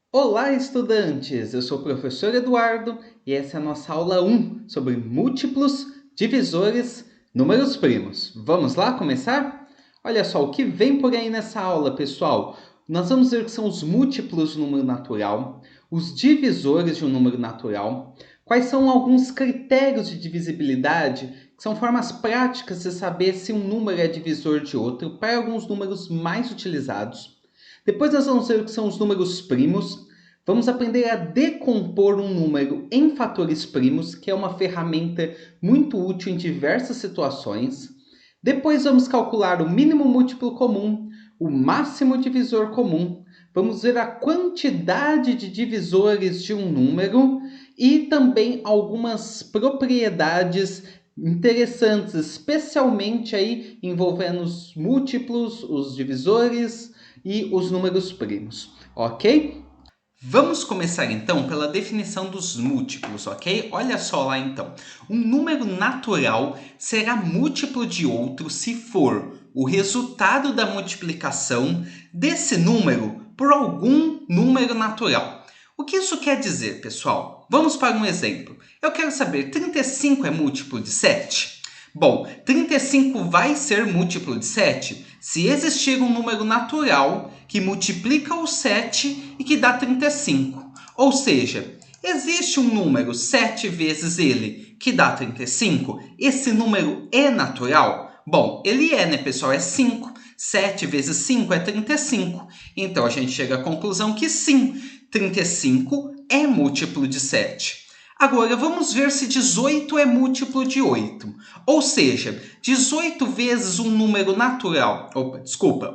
Olá, estudantes! Eu sou o professor Eduardo e essa é a nossa aula 1 sobre múltiplos, divisores, números primos. Vamos lá começar? Olha só, o que vem por aí nessa aula, pessoal? Nós vamos ver o que são os múltiplos de um número natural, os divisores de um número natural, quais são alguns critérios de divisibilidade, que são formas práticas de saber se um número é divisor de outro, para alguns números mais utilizados. Depois nós vamos ver o que são os números primos. Vamos aprender a decompor um número em fatores primos, que é uma ferramenta muito útil em diversas situações. Depois vamos calcular o mínimo múltiplo comum, o máximo divisor comum. Vamos ver a quantidade de divisores de um número e também algumas propriedades interessantes, especialmente aí envolvendo os múltiplos, os divisores e os números primos, ok? Vamos começar então pela definição dos múltiplos, ok? Olha só lá então. Um número natural será múltiplo de outro se for o resultado da multiplicação desse número por algum número natural. O que isso quer dizer, pessoal? Vamos para um exemplo. Eu quero saber, 35 é múltiplo de 7? Bom, 35 vai ser múltiplo de 7 se existir um número natural que multiplica o 7 e que dá 35. Ou seja, existe um número 7 vezes ele que dá 35? Esse número é natural? Bom, ele é, né, pessoal? É 5. 7 vezes 5 é 35. Então a gente chega à conclusão que sim, 35 é múltiplo de 7. Agora, vamos ver se 18 é múltiplo de 8. Ou seja, 18 vezes um número natural...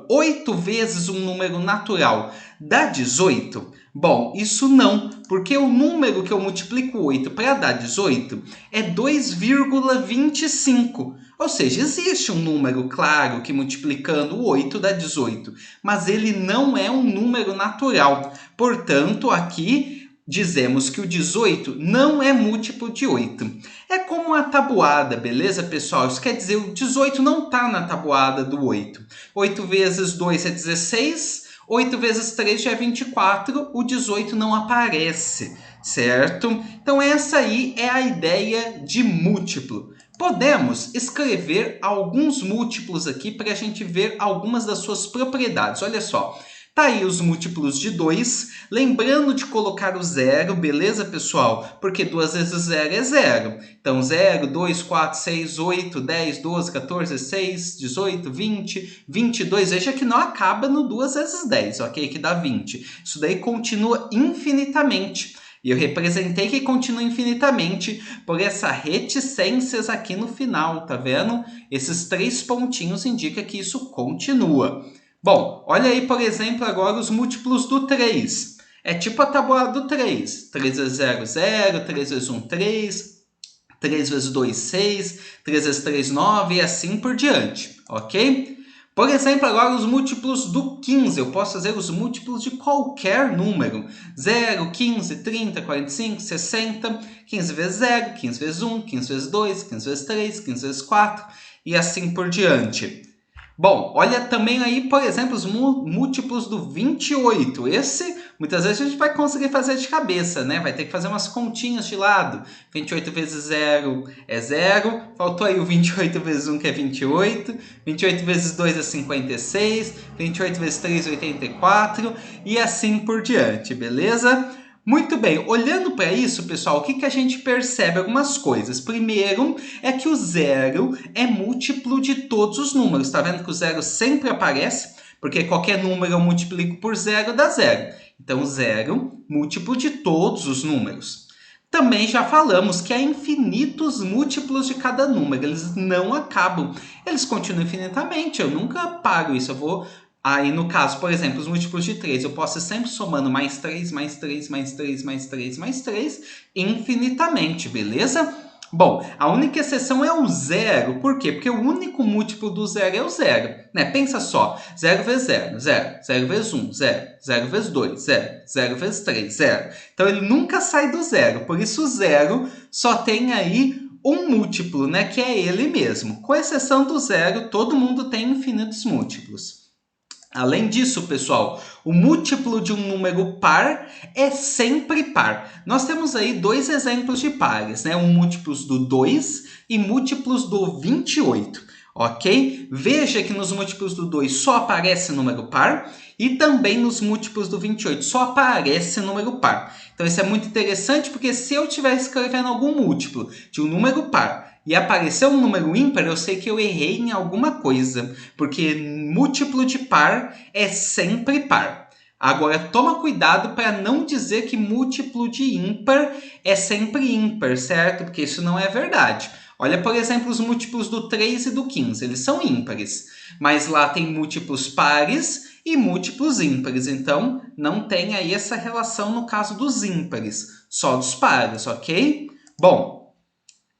8 vezes um número natural dá 18? Bom, isso não, porque o número que eu multiplico 8 para dar 18 é 2,25. Ou seja, existe um número claro que multiplicando o 8 dá 18, mas ele não é um número natural. Portanto, aqui dizemos que o 18 não é múltiplo de 8. É como a tabuada, beleza, pessoal? Isso quer dizer, o 18 não está na tabuada do 8. 8 vezes 2 é 16, 8 vezes 3 já é 24, o 18 não aparece, certo? Então essa aí é a ideia de múltiplo. Podemos escrever alguns múltiplos aqui para a gente ver algumas das suas propriedades. Olha só. Tá aí os múltiplos de 2, lembrando de colocar o zero, beleza, pessoal? Porque 2 vezes 0 é 0. Então, 0, 2, 4, 6, 8, 10, 12, 14, 16, 18, 20, 22. Veja que não acaba no 2 vezes 10, ok? Que dá 20. Isso daí continua infinitamente. E eu representei que continua infinitamente por essa reticências aqui no final, tá vendo? Esses 3 pontinhos indicam que isso continua. Bom, olha aí, por exemplo, agora os múltiplos do 3. É tipo a tabuada do 3. 3 vezes 0, 0. 3 vezes 1, 3. 3 vezes 2, 6. 3 vezes 3, 9 e assim por diante, ok? Por exemplo, agora os múltiplos do 15. Eu posso fazer os múltiplos de qualquer número. 0, 15, 30, 45, 60. 15 vezes 0, 15 vezes 1, 15 vezes 2, 15 vezes 3, 15 vezes 4 e assim por diante. Bom, olha também aí, por exemplo, os múltiplos do 28. Esse, muitas vezes, a gente vai conseguir fazer de cabeça, né? Vai ter que fazer umas continhas de lado. 28 vezes 0 é 0. Faltou aí o 28 vezes 1, que é 28. 28 vezes 2 é 56. 28 vezes 3 é 84. E assim por diante, beleza? Muito bem, olhando para isso, pessoal, o que a gente percebe? Algumas coisas. Primeiro, é que o zero é múltiplo de todos os números. Está vendo que o zero sempre aparece? Porque qualquer número eu multiplico por zero dá zero. Então, zero, múltiplo de todos os números. Também já falamos que há infinitos múltiplos de cada número. Eles não acabam. Eles continuam infinitamente. Eu nunca paro isso. Eu vou... Aí, no caso, por exemplo, os múltiplos de 3, eu posso ir sempre somando mais 3, mais 3, mais 3, mais 3, mais 3, infinitamente, beleza? Bom, a única exceção é o zero. Por quê? Porque o único múltiplo do zero é o zero. Né? Pensa só, 0 vezes 0, 0. 0 vezes 1, 0. 0 vezes 2, 0. 0 vezes 3, 0. Então, ele nunca sai do zero. Por isso, o zero só tem aí um múltiplo, né? Que é ele mesmo. Com exceção do zero, todo mundo tem infinitos múltiplos. Além disso, pessoal, o múltiplo de um número par é sempre par. Nós temos aí dois exemplos de pares, né? Múltiplos do 2 e múltiplos do 28, ok? Veja que nos múltiplos do 2 só aparece número par e também nos múltiplos do 28 só aparece número par. Então isso é muito interessante porque se eu estiver escrevendo algum múltiplo de um número par e apareceu um número ímpar, eu sei que eu errei em alguma coisa, porque múltiplo de par é sempre par. Agora, toma cuidado para não dizer que múltiplo de ímpar é sempre ímpar, certo? Porque isso não é verdade. Olha, por exemplo, os múltiplos do 3 e do 15, eles são ímpares, mas lá tem múltiplos pares e múltiplos ímpares, então não tem aí essa relação no caso dos ímpares, só dos pares, ok? Bom,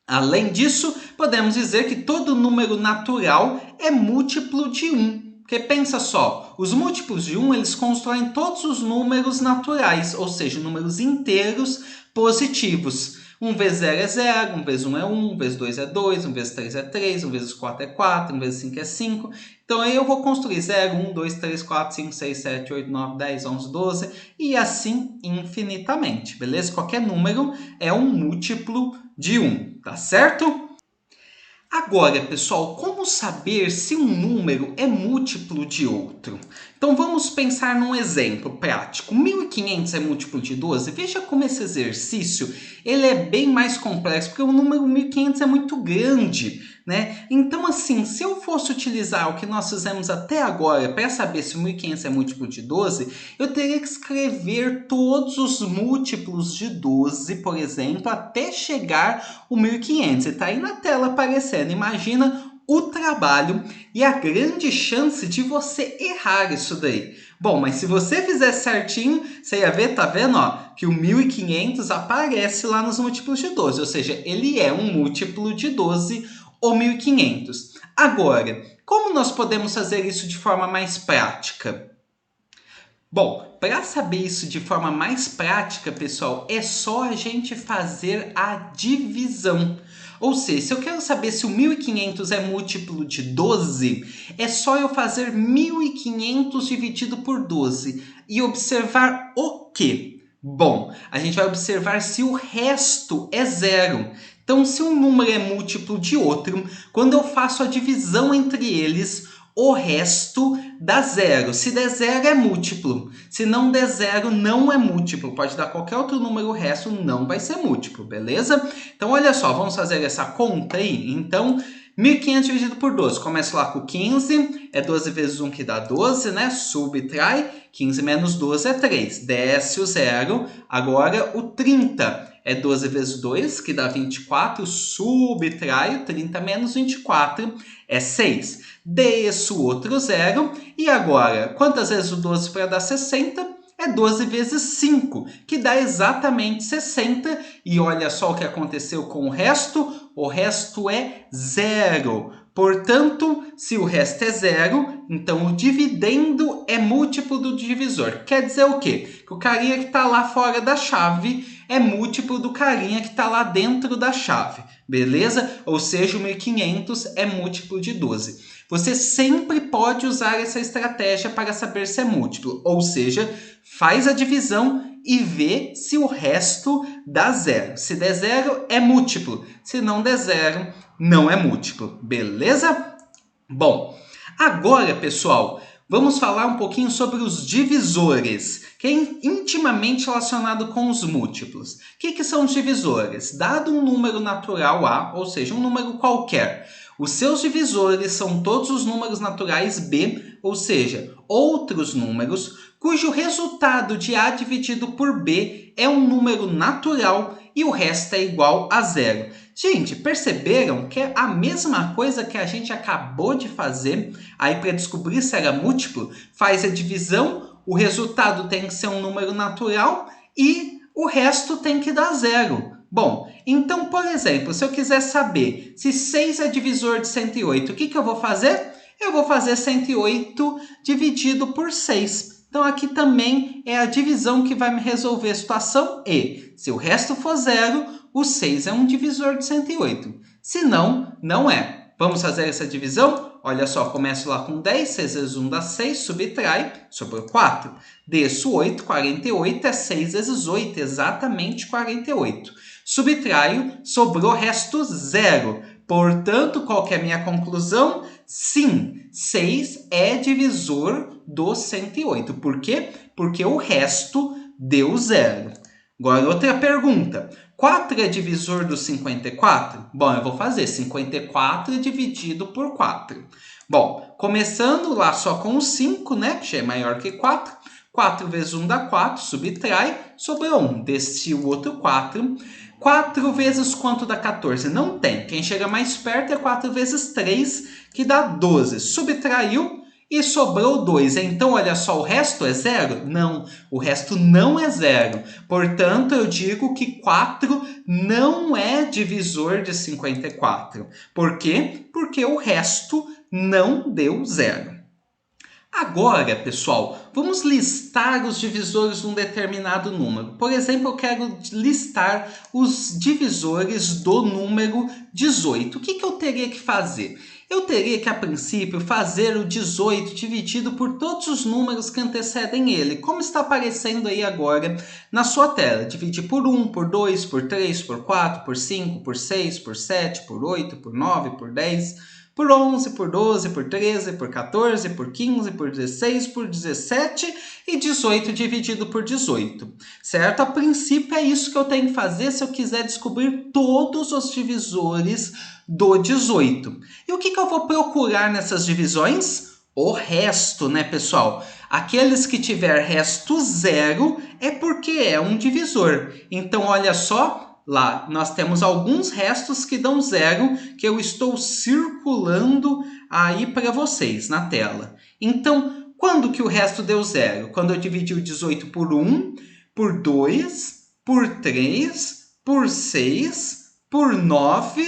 além disso, podemos dizer que todo número natural é múltiplo de 1. Porque pensa só, os múltiplos de 1 eles constroem todos os números naturais, ou seja, números inteiros positivos. 1 vezes 0 é 0, 1 vezes 1 é 1, 1 vezes 2 é 2, 1 vezes 3 é 3, 1 vezes 4 é 4, 1 vezes 5 é 5. Então aí eu vou construir 0, 1, 2, 3, 4, 5, 6, 7, 8, 9, 10, 11, 12 e assim infinitamente, beleza? Qualquer número é um múltiplo de 1, tá certo? Agora, pessoal, como saber se um número é múltiplo de outro? Então vamos pensar num exemplo prático. 1500 é múltiplo de 12? Veja como esse exercício ele é bem mais complexo, porque o número 1500 é muito grande, né? Então, assim, se eu fosse utilizar o que nós fizemos até agora para saber se o 1500 é múltiplo de 12, eu teria que escrever todos os múltiplos de 12, por exemplo, até chegar o 1500. Está aí na tela aparecendo. Imagina o trabalho e a grande chance de você errar isso daí. Bom, mas se você fizer certinho, você ia ver, tá vendo, ó, que o 1500 aparece lá nos múltiplos de 12, ou seja, ele é um múltiplo de 12 ou 1500. Agora, como nós podemos fazer isso de forma mais prática? Bom, para saber isso de forma mais prática, pessoal, é só a gente fazer a divisão. Ou seja, se eu quero saber se o 1500 é múltiplo de 12, é só eu fazer 1500 dividido por 12 e observar o quê? Bom, a gente vai observar se o resto é zero. Então, se um número é múltiplo de outro, quando eu faço a divisão entre eles, o resto dá zero. Se der zero, é múltiplo. Se não der zero, não é múltiplo. Pode dar qualquer outro número, o resto não vai ser múltiplo, beleza? Então, olha só, vamos fazer essa conta aí. Então, 1500 dividido por 12. Começa lá com 15, é 12 vezes 1 que dá 12, né? Subtrai, 15 menos 12 é 3. Desce o zero. Agora, o 30 é 12 vezes 2, que dá 24. Subtrai, 30 menos 24 é 6. Desço o outro zero. E agora, quantas vezes o 12 para dar 60? É 12 vezes 5, que dá exatamente 60. E olha só o que aconteceu com o resto. O resto é zero. Portanto, se o resto é zero, então o dividendo é múltiplo do divisor. Quer dizer o quê? Que o carinha que está lá fora da chave é múltiplo do carinha que está lá dentro da chave. Beleza? Ou seja, o 1500 é múltiplo de 12. Você sempre pode usar essa estratégia para saber se é múltiplo. Ou seja, faz a divisão e vê se o resto dá zero. Se der zero, é múltiplo. Se não der zero, não é múltiplo. Beleza? Bom, agora, pessoal, vamos falar um pouquinho sobre os divisores, que é intimamente relacionado com os múltiplos. O que são os divisores? Dado um número natural A, ou seja, um número qualquer, os seus divisores são todos os números naturais B, ou seja, outros números, cujo resultado de A dividido por B é um número natural e o resto é igual a zero. Gente, perceberam que é a mesma coisa que a gente acabou de fazer aí para descobrir se era múltiplo? Faz a divisão, o resultado tem que ser um número natural e o resto tem que dar zero. Bom, então, por exemplo, se eu quiser saber se 6 é divisor de 108, o que eu vou fazer? Eu vou fazer 108 dividido por 6. Então, aqui também é a divisão que vai me resolver a situação e, se o resto for zero, o 6 é um divisor de 108. Se não, não é. Vamos fazer essa divisão? olha só, começo lá com 10, 6 vezes 1 dá 6, subtrai, sobrou 4. Desço 8, 48 é 6 vezes 8, exatamente 48. Subtraio, sobrou resto 0. Portanto, qual que é a minha conclusão? Sim, 6 é divisor do 108. Por quê? Porque o resto deu 0. Agora, outra pergunta. 4 é divisor do 54? Bom, eu vou fazer 54 dividido por 4. Bom, começando lá só com o 5, né? Que já é maior que 4. 4 vezes 1 dá 4, subtrai, sobrou 1. Desci o outro 4. 4 vezes quanto dá 14? Não tem. Quem chega mais perto é 4 vezes 3, que dá 12. Subtraiu e sobrou 2. Então, olha só, o resto é 0? Não, o resto não é 0. Portanto, eu digo que 4 não é divisor de 54. Por quê? Porque o resto não deu 0. Agora, pessoal, vamos listar os divisores de um determinado número. Por exemplo, eu quero listar os divisores do número 18. O que eu teria que fazer? Eu teria que, a princípio, fazer o 18 dividido por todos os números que antecedem ele, como está aparecendo aí agora na sua tela. Dividir por 1, por 2, por 3, por 4, por 5, por 6, por 7, por 8, por 9, por 10... por 11, por 12, por 13, por 14, por 15, por 16, por 17 e 18 dividido por 18, certo? A princípio é isso que eu tenho que fazer se eu quiser descobrir todos os divisores do 18. E o que eu vou procurar nessas divisões? O resto, né, pessoal? Aqueles que tiver resto 0 é porque é um divisor. Então, olha só. Lá nós temos alguns restos que dão 0, que eu estou circulando aí para vocês na tela. Então, quando que o resto deu 0? Quando eu dividi o 18 por 1, por 2, por 3, por 6, por 9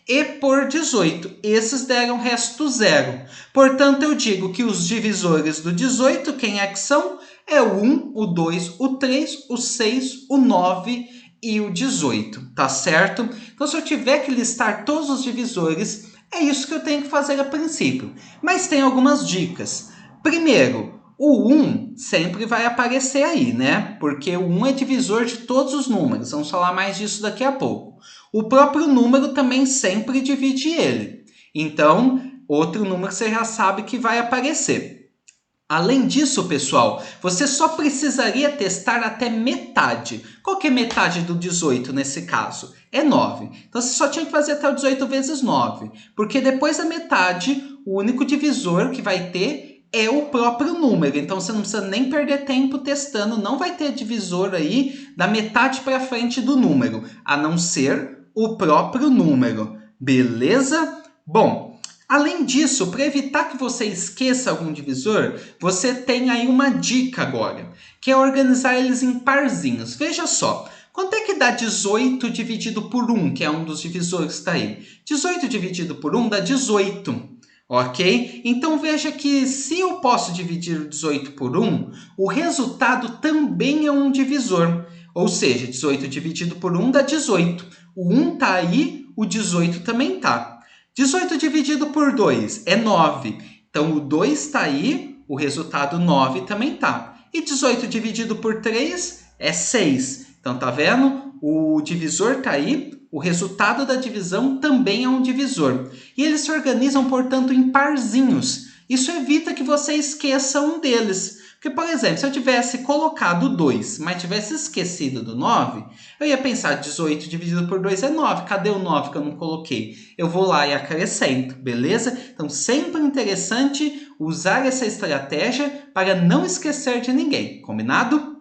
e por 18. Esses deram resto 0. Portanto, eu digo que os divisores do 18, quem é que são? É o 1, o 2, o 3, o 6, o 9 e o 18, tá certo? Então, se eu tiver que listar todos os divisores, é isso que eu tenho que fazer a princípio. Mas tem algumas dicas. Primeiro, o 1 sempre vai aparecer aí, né? Porque o 1 é divisor de todos os números. Vamos falar mais disso daqui a pouco. O próprio número também sempre divide ele. Então, outro número você já sabe que vai aparecer. Além disso, pessoal, você só precisaria testar até metade. Qual que é metade do 18 nesse caso? É 9. Então, você só tinha que fazer até o 18 vezes 9. Porque depois da metade, o único divisor que vai ter é o próprio número. Então, você não precisa nem perder tempo testando. Não vai ter divisor aí da metade para frente do número, a não ser o próprio número. Beleza? Bom, além disso, para evitar que você esqueça algum divisor, você tem aí uma dica agora, que é organizar eles em parzinhos. Veja só, quanto é que dá 18 dividido por 1, que é um dos divisores que está aí? 18 dividido por 1 dá 18, ok? Então veja que se eu posso dividir o 18 por 1, o resultado também é um divisor. Ou seja, 18 dividido por 1 dá 18. O 1 está aí, o 18 também está. 18 dividido por 2 é 9. Então, o 2 está aí, o resultado 9 também está. E 18 dividido por 3 é 6. Então, tá vendo? O divisor está aí, o resultado da divisão também é um divisor. E eles se organizam, portanto, em parzinhos. Isso evita que você esqueça um deles. Porque, por exemplo, se eu tivesse colocado 2, mas tivesse esquecido do 9, eu ia pensar 18 dividido por 2 é 9. Cadê o 9 que eu não coloquei? Eu vou lá e acrescento, beleza? Então, sempre interessante usar essa estratégia para não esquecer de ninguém, combinado?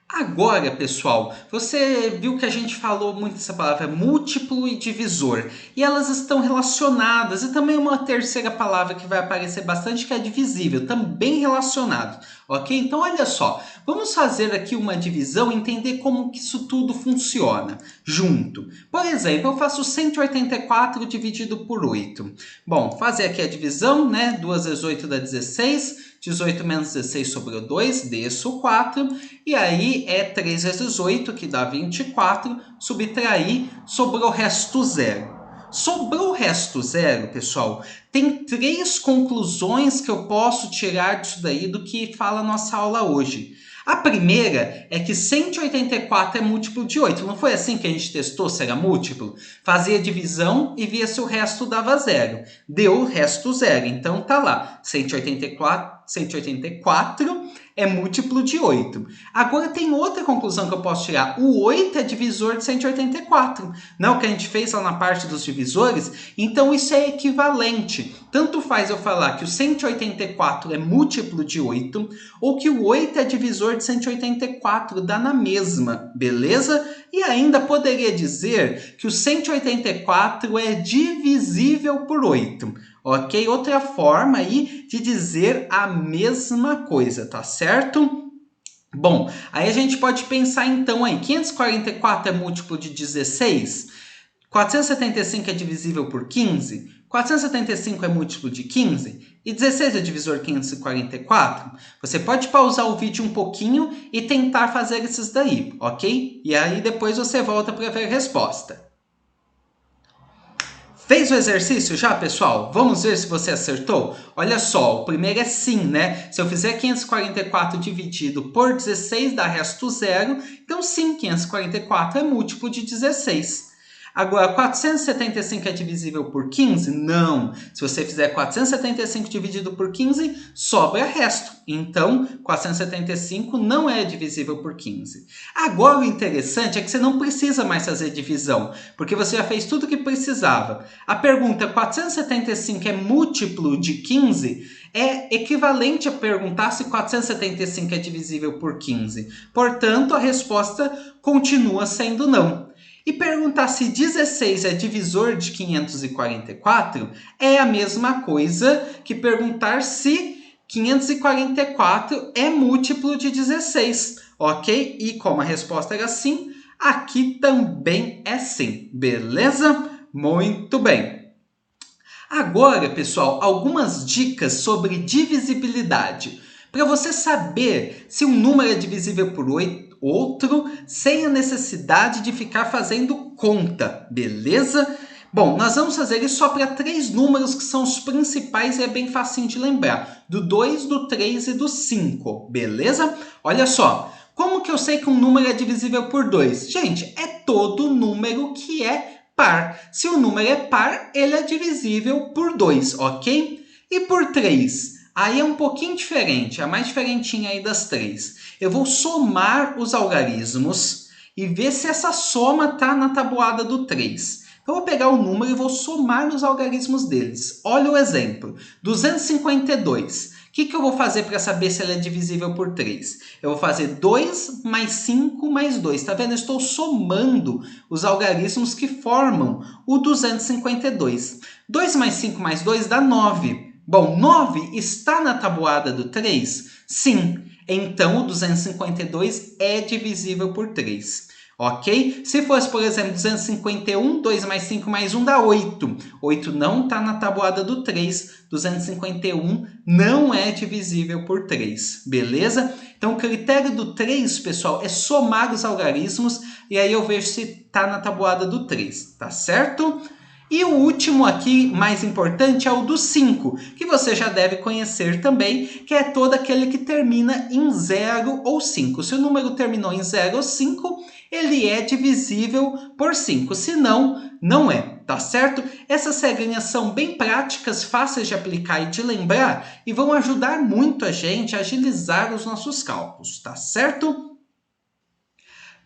Agora, pessoal, você viu que a gente falou muito essa palavra múltiplo e divisor. E elas estão relacionadas. E também uma terceira palavra que vai aparecer bastante, que é divisível, também relacionado. Ok? Então, olha só. Vamos fazer aqui uma divisão e entender como que isso tudo funciona junto. Por exemplo, eu faço 184 dividido por 8. Bom, fazer aqui a divisão, né? 2 vezes 8 dá 16. 18 menos 16 sobrou 2, desço 4, e aí é 3 vezes 8, que dá 24, subtrair, sobrou resto 0. Sobrou o resto zero, pessoal. Tem 3 conclusões que eu posso tirar disso daí do que fala a nossa aula hoje. A primeira é que 184 é múltiplo de 8. Não foi assim que a gente testou se era múltiplo? Fazia divisão e via se o resto dava zero. Deu o resto zero. Então tá lá. 184 é múltiplo de 8. Agora tem outra conclusão que eu posso tirar. O 8 é divisor de 184. Não é o que a gente fez lá na parte dos divisores? Então isso é equivalente. Tanto faz eu falar que o 184 é múltiplo de 8 ou que o 8 é divisor de 184, dá na mesma, beleza? E ainda poderia dizer que o 184 é divisível por 8. Ok? Outra forma aí de dizer a mesma coisa, tá certo? Bom, aí a gente pode pensar então aí, 544 é múltiplo de 16? 475 é divisível por 15? 475 é múltiplo de 15? E 16 é divisor de 544? Você pode pausar o vídeo um pouquinho e tentar fazer esses daí, ok? E aí depois você volta para ver a resposta. Fez o exercício já, pessoal? Vamos ver se você acertou? Olha só, o primeiro é sim, né? Se eu fizer 544 dividido por 16 dá resto zero, então sim, 544 é múltiplo de 16. Agora, 475 é divisível por 15? Não. Se você fizer 475 dividido por 15, sobra resto. Então, 475 não é divisível por 15. Agora, o interessante é que você não precisa mais fazer divisão, porque você já fez tudo o que precisava. A pergunta 475 é múltiplo de 15? É equivalente a perguntar se 475 é divisível por 15. Portanto, a resposta continua sendo não. E perguntar se 16 é divisor de 544 é a mesma coisa que perguntar se 544 é múltiplo de 16, ok? E como a resposta era sim, aqui também é sim, beleza? Muito bem. Agora, pessoal, algumas dicas sobre divisibilidade. Para você saber se um número é divisível por outro sem a necessidade de ficar fazendo conta, beleza? Bom, nós vamos fazer isso só para 3 números que são os principais e é bem facinho de lembrar. Do 2, do 3 e do 5, beleza? Olha só, como que eu sei que um número é divisível por 2? Gente, é todo número que é par. Se o número é par, ele é divisível por 2, ok? E por 3? Aí é um pouquinho diferente, é a mais diferentinha aí das 3. Eu vou somar os algarismos e ver se essa soma está na tabuada do 3. Então, eu vou pegar o número e vou somar os algarismos deles. Olha o exemplo, 252. O que eu vou fazer para saber se ela é divisível por 3? Eu vou fazer 2 mais 5 mais 2. Tá vendo? Eu estou somando os algarismos que formam o 252. 2 mais 5 mais 2 dá 9. Bom, 9 está na tabuada do 3? Sim. Então, o 252 é divisível por 3. Ok? Se fosse, por exemplo, 251, 2 mais 5 mais 1 dá 8. 8 não está na tabuada do 3. 251 não é divisível por 3. Beleza? Então, o critério do 3, pessoal, é somar os algarismos e aí eu vejo se está na tabuada do 3. Tá certo? E o último aqui, mais importante, é o do 5, que você já deve conhecer também, que é todo aquele que termina em 0 ou 5. Se o número terminou em 0 ou 5, ele é divisível por 5, se não, não é, tá certo? Essas regrinhas são bem práticas, fáceis de aplicar e de lembrar, e vão ajudar muito a gente a agilizar os nossos cálculos, tá certo?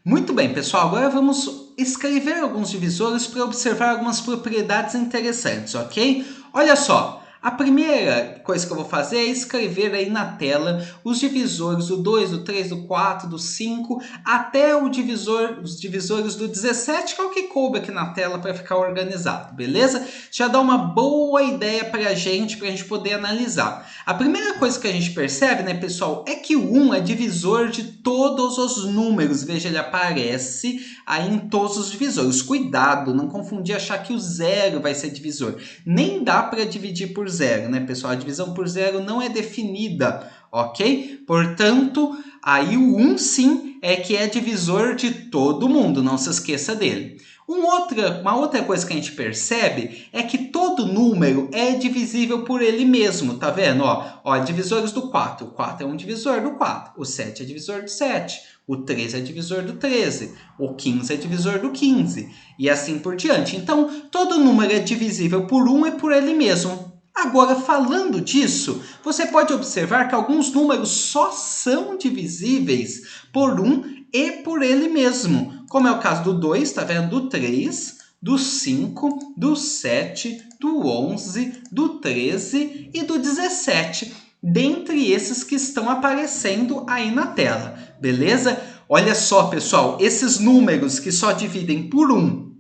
Muito bem, pessoal, agora vamos escrever alguns divisores para observar algumas propriedades interessantes, ok? Olha só, a primeira coisa que eu vou fazer é escrever aí na tela os divisores do 2, do 3, do 4, do 5, até os divisores do 17, que é o que coube aqui na tela para ficar organizado, beleza? Já dá uma boa ideia para a gente poder analisar. A primeira coisa que a gente percebe, né, pessoal, é que o 1 é divisor de todos os números. Veja, ele aparece aí em todos os divisores. Cuidado, não confundir achar que o 0 vai ser divisor. Nem dá para dividir por 0, né, pessoal? A divisão por 0 não é definida, ok? Portanto, aí o 1 sim é que é divisor de todo mundo, não se esqueça dele. Uma outra coisa que a gente percebe é que todo número é divisível por ele mesmo, tá vendo? Ó, divisores do 4. O 4 é um divisor do 4. O 7 é divisor do 7. O 13 é divisor do 13. O 15 é divisor do 15. E assim por diante. Então, todo número é divisível por 1 e por ele mesmo. Agora, falando disso, você pode observar que alguns números só são divisíveis por 1 e por ele mesmo. Como é o caso do 2, tá vendo? Do 3, do 5, do 7, do 11, do 13 e do 17. Dentre esses que estão aparecendo aí na tela, beleza? Olha só, pessoal, esses números que só dividem por 1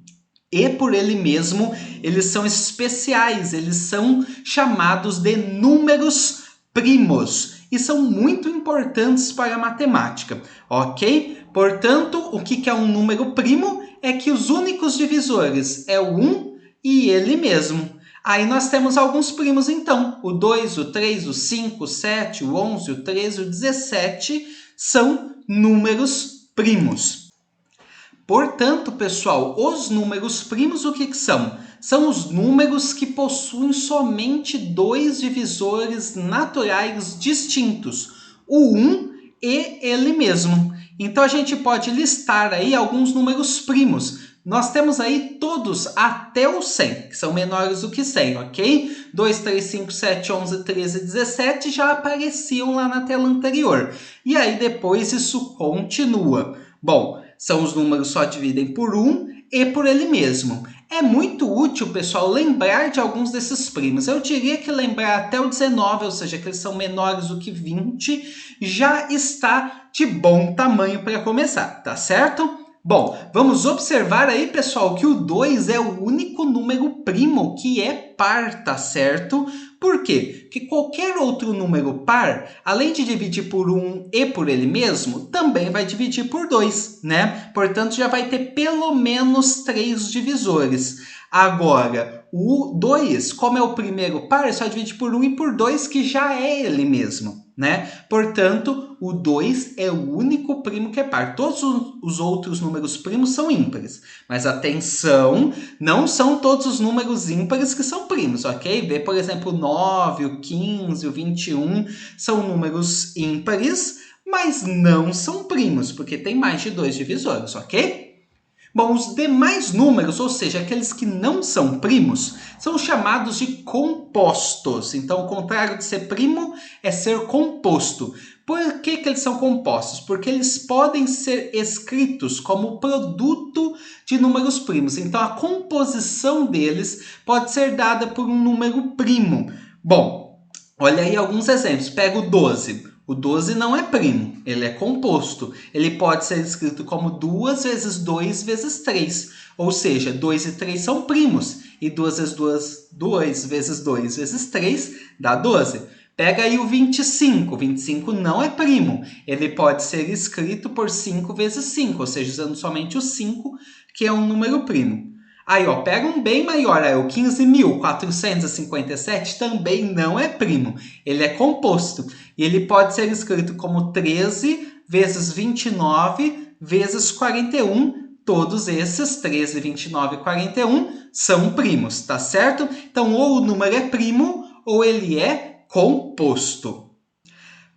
e por ele mesmo, eles são especiais, eles são chamados de números primos e são muito importantes para a matemática, ok? Portanto, o que é um número primo? É que os únicos divisores é o 1 e ele mesmo. Aí nós temos alguns primos então, o 2, o 3, o 5, o 7, o 11, o 13, o 17 são números primos. Portanto, pessoal, os números primos o que são? São os números que possuem somente dois divisores naturais distintos, o 1 e ele mesmo. Então a gente pode listar aí alguns números primos. Nós temos aí todos até o 100, que são menores do que 100, ok? 2, 3, 5, 7, 11, 13, 17 já apareciam lá na tela anterior. E aí depois isso continua. Bom, são os números só dividem por 1 e por ele mesmo. É muito útil, pessoal, lembrar de alguns desses primos. Eu diria que lembrar até o 19, ou seja, que eles são menores do que 20, já está de bom tamanho para começar, tá certo? Bom, vamos observar aí, pessoal, que o 2 é o único número primo que é par, tá certo? Por quê? Porque qualquer outro número par, além de dividir por 1 e por ele mesmo, também vai dividir por 2, né? Portanto, já vai ter pelo menos 3 divisores. Agora, o 2, como é o primeiro par, só divide por 1 e por 2, que já é ele mesmo, né? Portanto, o 2 é o único primo que é par. Todos os outros números primos são ímpares. Mas atenção, não são todos os números ímpares que são primos, ok? Vê, por exemplo, o 9, o 15, o 21, são números ímpares, mas não são primos, porque tem mais de 2 divisores, ok? Bom, os demais números, ou seja, aqueles que não são primos, são chamados de compostos. Então, o contrário de ser primo é ser composto. Por que eles são compostos? Porque eles podem ser escritos como produto de números primos. Então, a composição deles pode ser dada por um número primo. Bom, olha aí alguns exemplos. Pega o 12. O 12 não é primo, ele é composto. Ele pode ser escrito como 2 vezes 2 vezes 3. Ou seja, 2 e 3 são primos. E 2 vezes 2 vezes 2 vezes 3 dá 12. Pega aí o 25. O 25 não é primo. Ele pode ser escrito por 5 vezes 5. Ou seja, usando somente o 5, que é um número primo. Aí, ó, pega um bem maior, o 15.457 também não é primo, ele é composto. E ele pode ser escrito como 13 vezes 29 vezes 41. Todos esses, 13, 29 e 41, são primos, tá certo? Então, ou o número é primo, ou ele é composto.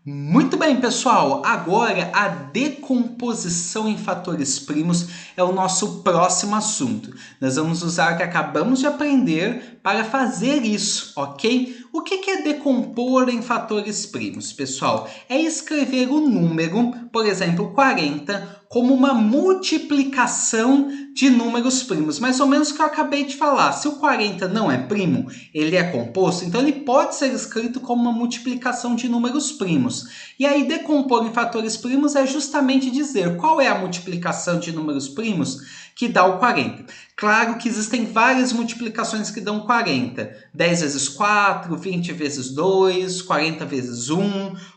Muito bem, pessoal, agora a decomposição em fatores primos é o nosso próximo assunto. Nós vamos usar o que acabamos de aprender para fazer isso, ok? O que é decompor em fatores primos, pessoal? É escrever o número, por exemplo, 40, como uma multiplicação de números primos. Mais ou menos o que eu acabei de falar. Se o 40 não é primo, ele é composto, então ele pode ser escrito como uma multiplicação de números primos. E aí, decompor em fatores primos é justamente dizer qual é a multiplicação de números primos que dá o 40. Claro que existem várias multiplicações que dão 40. 10 vezes 4, 20 vezes 2, 40 vezes 1,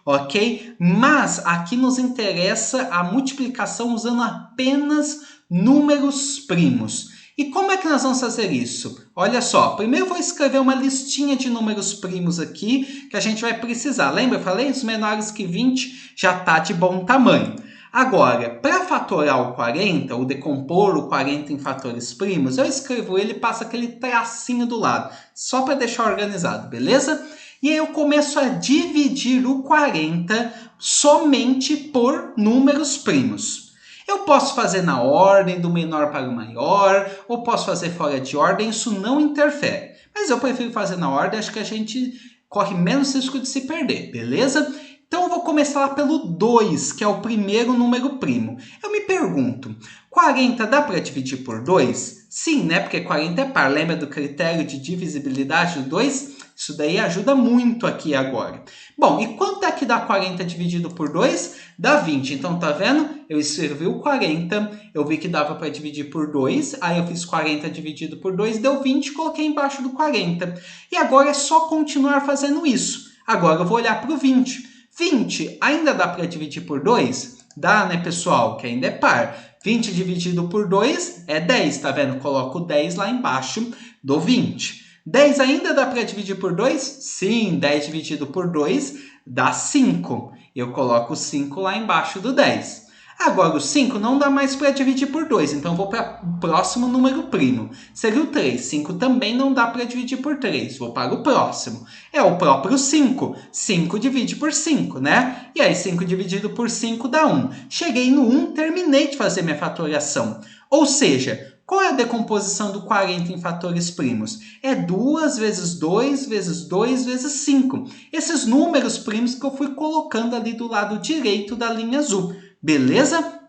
ok? Mas aqui nos interessa a multiplicação usando apenas números primos. E como é que nós vamos fazer isso? Olha só, primeiro eu vou escrever uma listinha de números primos aqui que a gente vai precisar. Lembra? Eu falei? Os menores que 20 já está de bom tamanho. Agora, para fatorar o 40, ou decompor o 40 em fatores primos, eu escrevo ele e passo aquele tracinho do lado, só para deixar organizado, beleza? E aí eu começo a dividir o 40 somente por números primos. Eu posso fazer na ordem, do menor para o maior, ou posso fazer fora de ordem, isso não interfere. Mas eu prefiro fazer na ordem, acho que a gente corre menos risco de se perder, beleza? Então eu vou começar lá pelo 2, que é o primeiro número primo. Eu me pergunto, 40 dá para dividir por 2? Sim, né? Porque 40 é par. Lembra do critério de divisibilidade do 2? Isso daí ajuda muito aqui agora. Bom, e quanto é que dá 40 dividido por 2? Dá 20. Então, tá vendo? Eu escrevi o 40, eu vi que dava para dividir por 2, aí eu fiz 40 dividido por 2, deu 20, coloquei embaixo do 40. E agora é só continuar fazendo isso. Agora eu vou olhar para o 20. 20 ainda dá para dividir por 2? Dá, né, pessoal? Que ainda é par. 20 dividido por 2 é 10, tá vendo? Coloco 10 lá embaixo do 20. 10 ainda dá para dividir por 2? Sim, 10 dividido por 2 dá 5. Eu coloco 5 lá embaixo do 10. Agora, o 5 não dá mais para dividir por 2, então vou para o próximo número primo. Seria o 3. 5 também não dá para dividir por 3. Vou para o próximo. É o próprio 5. 5 divide por 5, né? E aí, 5 dividido por 5 dá 1. Cheguei no 1, terminei de fazer minha fatoração. Ou seja, qual é a decomposição do 40 em fatores primos? É 2 vezes 2 vezes 2 vezes 5. Esses números primos que eu fui colocando ali do lado direito da linha azul. Beleza?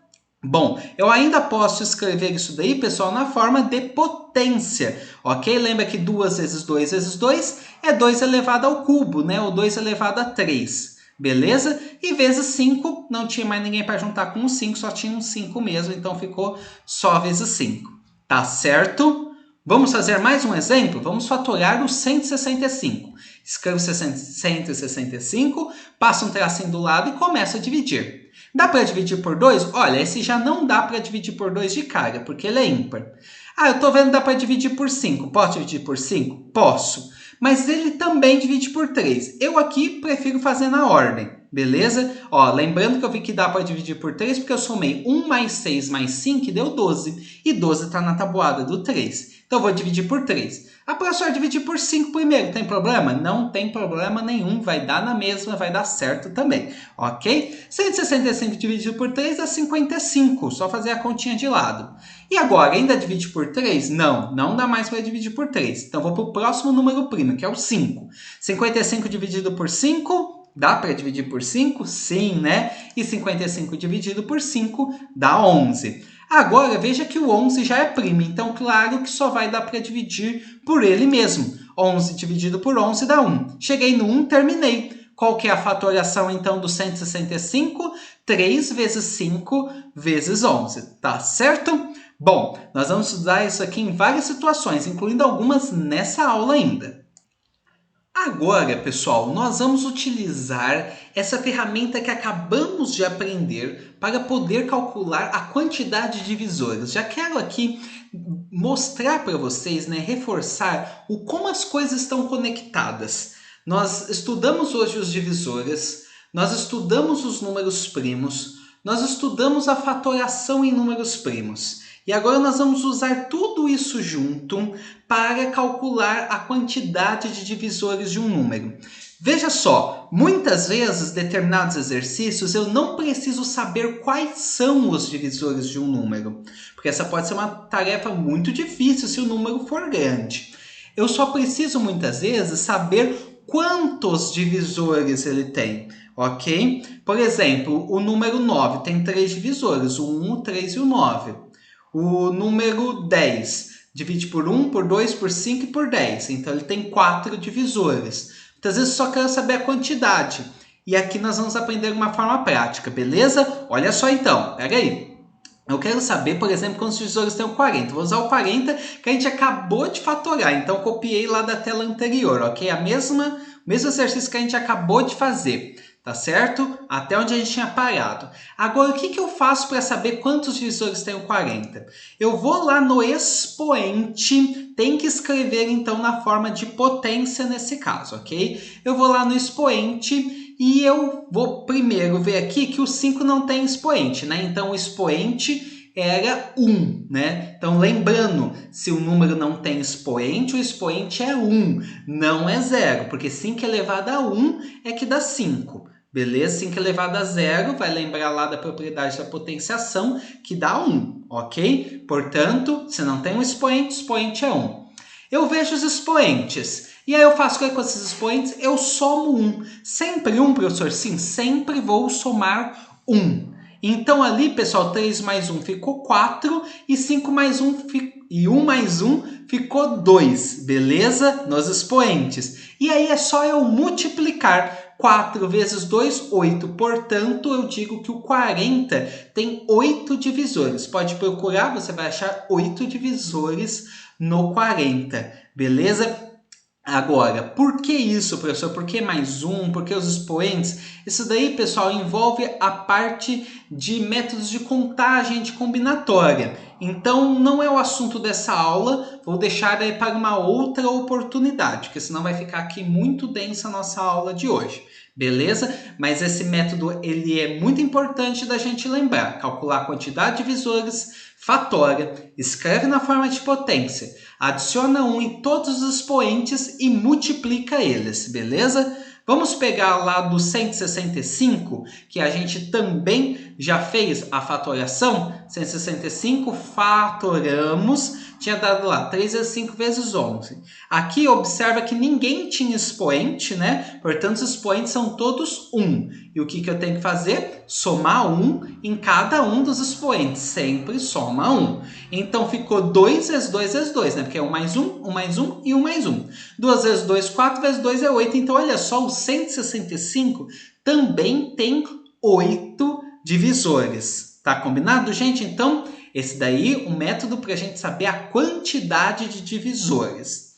Bom, eu ainda posso escrever isso daí, pessoal, na forma de potência, ok? Lembra que 2 vezes 2 vezes 2 é 2 elevado ao cubo, né? Ou 2 elevado a 3, beleza? E vezes 5, não tinha mais ninguém para juntar com o 5, só tinha um 5 mesmo, então ficou só vezes 5, tá certo? Vamos fazer mais um exemplo? Vamos fatorar o 165. Escrevo 165, passo um tracinho do lado e começo a dividir. Dá para dividir por 2? Olha, esse já não dá para dividir por 2 de cara, porque ele é ímpar. Ah, eu estou vendo que dá para dividir por 5. Posso dividir por 5? Posso. Mas ele também divide por 3. Eu aqui prefiro fazer na ordem, beleza? Ó, lembrando que eu vi que dá para dividir por 3 porque eu somei 1 mais 6 mais 5 e deu 12. E 12 está na tabuada do 3. Então eu vou dividir por 3. A professora dividir por 5 primeiro, tem problema? Não tem problema nenhum, vai dar na mesma, vai dar certo também, ok? 165 dividido por 3 dá 55, só fazer a continha de lado. E agora, ainda divide por 3? Não, não dá mais para dividir por 3. Então vou para o próximo número primo, que é o 5. 55 dividido por 5... Dá para dividir por 5? Sim, né? E 55 dividido por 5 dá 11. Agora, veja que o 11 já é primo, então claro que só vai dar para dividir por ele mesmo. 11 dividido por 11 dá 1. Cheguei no 1, terminei. Qual que é a fatoração, então, do 165? 3 vezes 5 vezes 11, tá certo? Bom, nós vamos estudar isso aqui em várias situações, incluindo algumas nessa aula ainda. Agora, pessoal, nós vamos utilizar essa ferramenta que acabamos de aprender para poder calcular a quantidade de divisores. Já quero aqui mostrar para vocês, né, reforçar o como as coisas estão conectadas. Nós estudamos hoje os divisores, nós estudamos os números primos, nós estudamos a fatoração em números primos. E agora nós vamos usar tudo isso junto para calcular a quantidade de divisores de um número. Veja só, muitas vezes, determinados exercícios, eu não preciso saber quais são os divisores de um número, porque essa pode ser uma tarefa muito difícil se o número for grande. Eu só preciso, muitas vezes, saber quantos divisores ele tem, ok? Por exemplo, o número 9 tem 3 divisores, o 1, o 3 e o 9. O número 10 divide por 1, por 2, por 5 e por 10. Então, ele tem 4 divisores. Muitas vezes, só quero saber a quantidade. E aqui nós vamos aprender uma forma prática, beleza? Olha só então, pega aí. Eu quero saber, por exemplo, quantos divisores tem o 40. Vou usar o 40 que a gente acabou de fatorar. Então, copiei lá da tela anterior, ok? O mesmo exercício que a gente acabou de fazer. Tá certo? Até onde a gente tinha parado. Agora, o que eu faço para saber quantos divisores tem o 40? Eu vou lá no expoente, tem que escrever então na forma de potência nesse caso, ok? Eu vou lá no expoente E eu vou primeiro ver aqui que o 5 não tem expoente, né? Então, o expoente era 1, né? Então, lembrando, se o número não tem expoente, o expoente é 1, não é 0, porque 5 elevado a 1 é que dá 5. Beleza? 5 elevado a 0, vai lembrar lá da propriedade da potenciação, que dá 1, ok? Portanto, se não tem um expoente, o expoente é 1. Eu vejo os expoentes. E aí eu faço o que com esses expoentes? Eu somo 1. Sempre 1, professor? Sim, sempre vou somar 1. Então ali, pessoal, 3 mais 1 ficou 4 e 5 mais 1 e 1 mais 1 ficou 2, beleza? Nos expoentes. E aí é só eu multiplicar. 4 vezes 2, 8. Portanto, eu digo que o 40 tem 8 divisores. Pode procurar, você vai achar 8 divisores no 40, beleza? Agora, por que isso, professor? Por que mais 1? Por que os expoentes? Isso daí, pessoal, envolve a parte de métodos de contagem de combinatória. Então, não é o assunto dessa aula, vou deixar aí para uma outra oportunidade, porque senão vai ficar aqui muito densa a nossa aula de hoje. Beleza? Mas esse método ele é muito importante da gente lembrar. Calcular a quantidade de divisores, fatora, escreve na forma de potência, adiciona 1 em todos os expoentes e multiplica eles, beleza? Vamos pegar lá do 165, que a gente também já fez a fatoração. 165 fatoramos, tinha dado lá 3 vezes 5 vezes 11. Aqui observa que ninguém tinha expoente, né? Portanto, os expoentes são todos 1. E o que eu tenho que fazer? Somar 1 em cada um dos expoentes. Sempre soma 1. Então, ficou 2 vezes 2 vezes 2, né? Porque é 1 mais 1, 1 mais 1 e 1 mais 1. 2 vezes 2, 4 vezes 2 é 8. Então, olha só, o 165 também tem 8 divisores. Tá combinado, gente? Então, esse daí é um método para a gente saber a quantidade de divisores.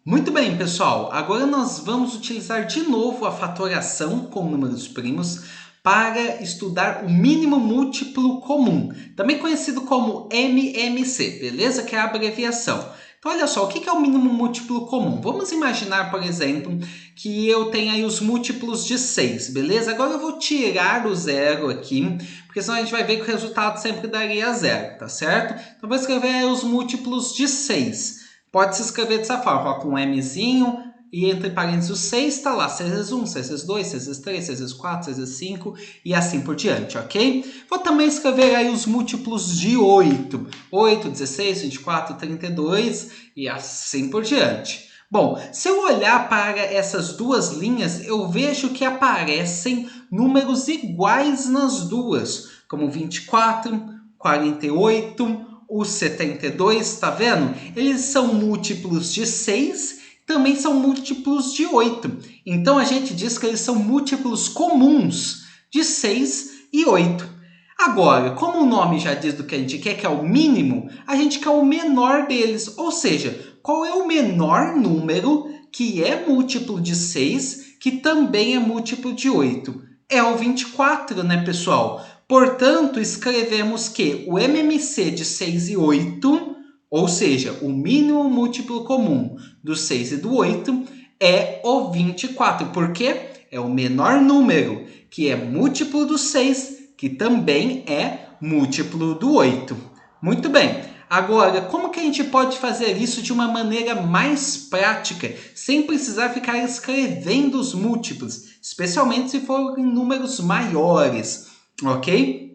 Muito bem, pessoal. Agora nós vamos utilizar de novo a fatoração com números primos para estudar o mínimo múltiplo comum, também conhecido como MMC, beleza? Que é a abreviação. Então, olha só, o que é o mínimo múltiplo comum? Vamos imaginar, por exemplo, que eu tenho aí os múltiplos de 6, beleza? Agora eu vou tirar o zero aqui, porque senão a gente vai ver que o resultado sempre daria zero, tá certo? Então, vou escrever aí os múltiplos de 6. Pode se escrever dessa forma, coloca um Mzinho, e entre parênteses o 6 está lá, 6 vezes 1, 6 vezes 2, 6 vezes 3, 6 vezes 4, 6 vezes 5 e assim por diante, ok? Vou também escrever aí os múltiplos de 8. 8, 16, 24, 32 e assim por diante. Bom, se eu olhar para essas duas linhas, eu vejo que aparecem números iguais nas duas, como 24, 48, o 72, tá vendo? Eles são múltiplos de 6, também são múltiplos de 8. Então, a gente diz que eles são múltiplos comuns de 6 e 8. Agora, como o nome já diz do que a gente quer, que é o mínimo, a gente quer o menor deles. Ou seja, qual é o menor número que é múltiplo de 6, que também é múltiplo de 8? É o 24, né, pessoal? Portanto, escrevemos que o MMC de 6 e 8, ou seja, o mínimo múltiplo comum do 6 e do 8, é o 24. Porque é o menor número, que é múltiplo do 6, que também é múltiplo do 8. Muito bem. Agora, como que a gente pode fazer isso de uma maneira mais prática, sem precisar ficar escrevendo os múltiplos, especialmente se forem números maiores, ok?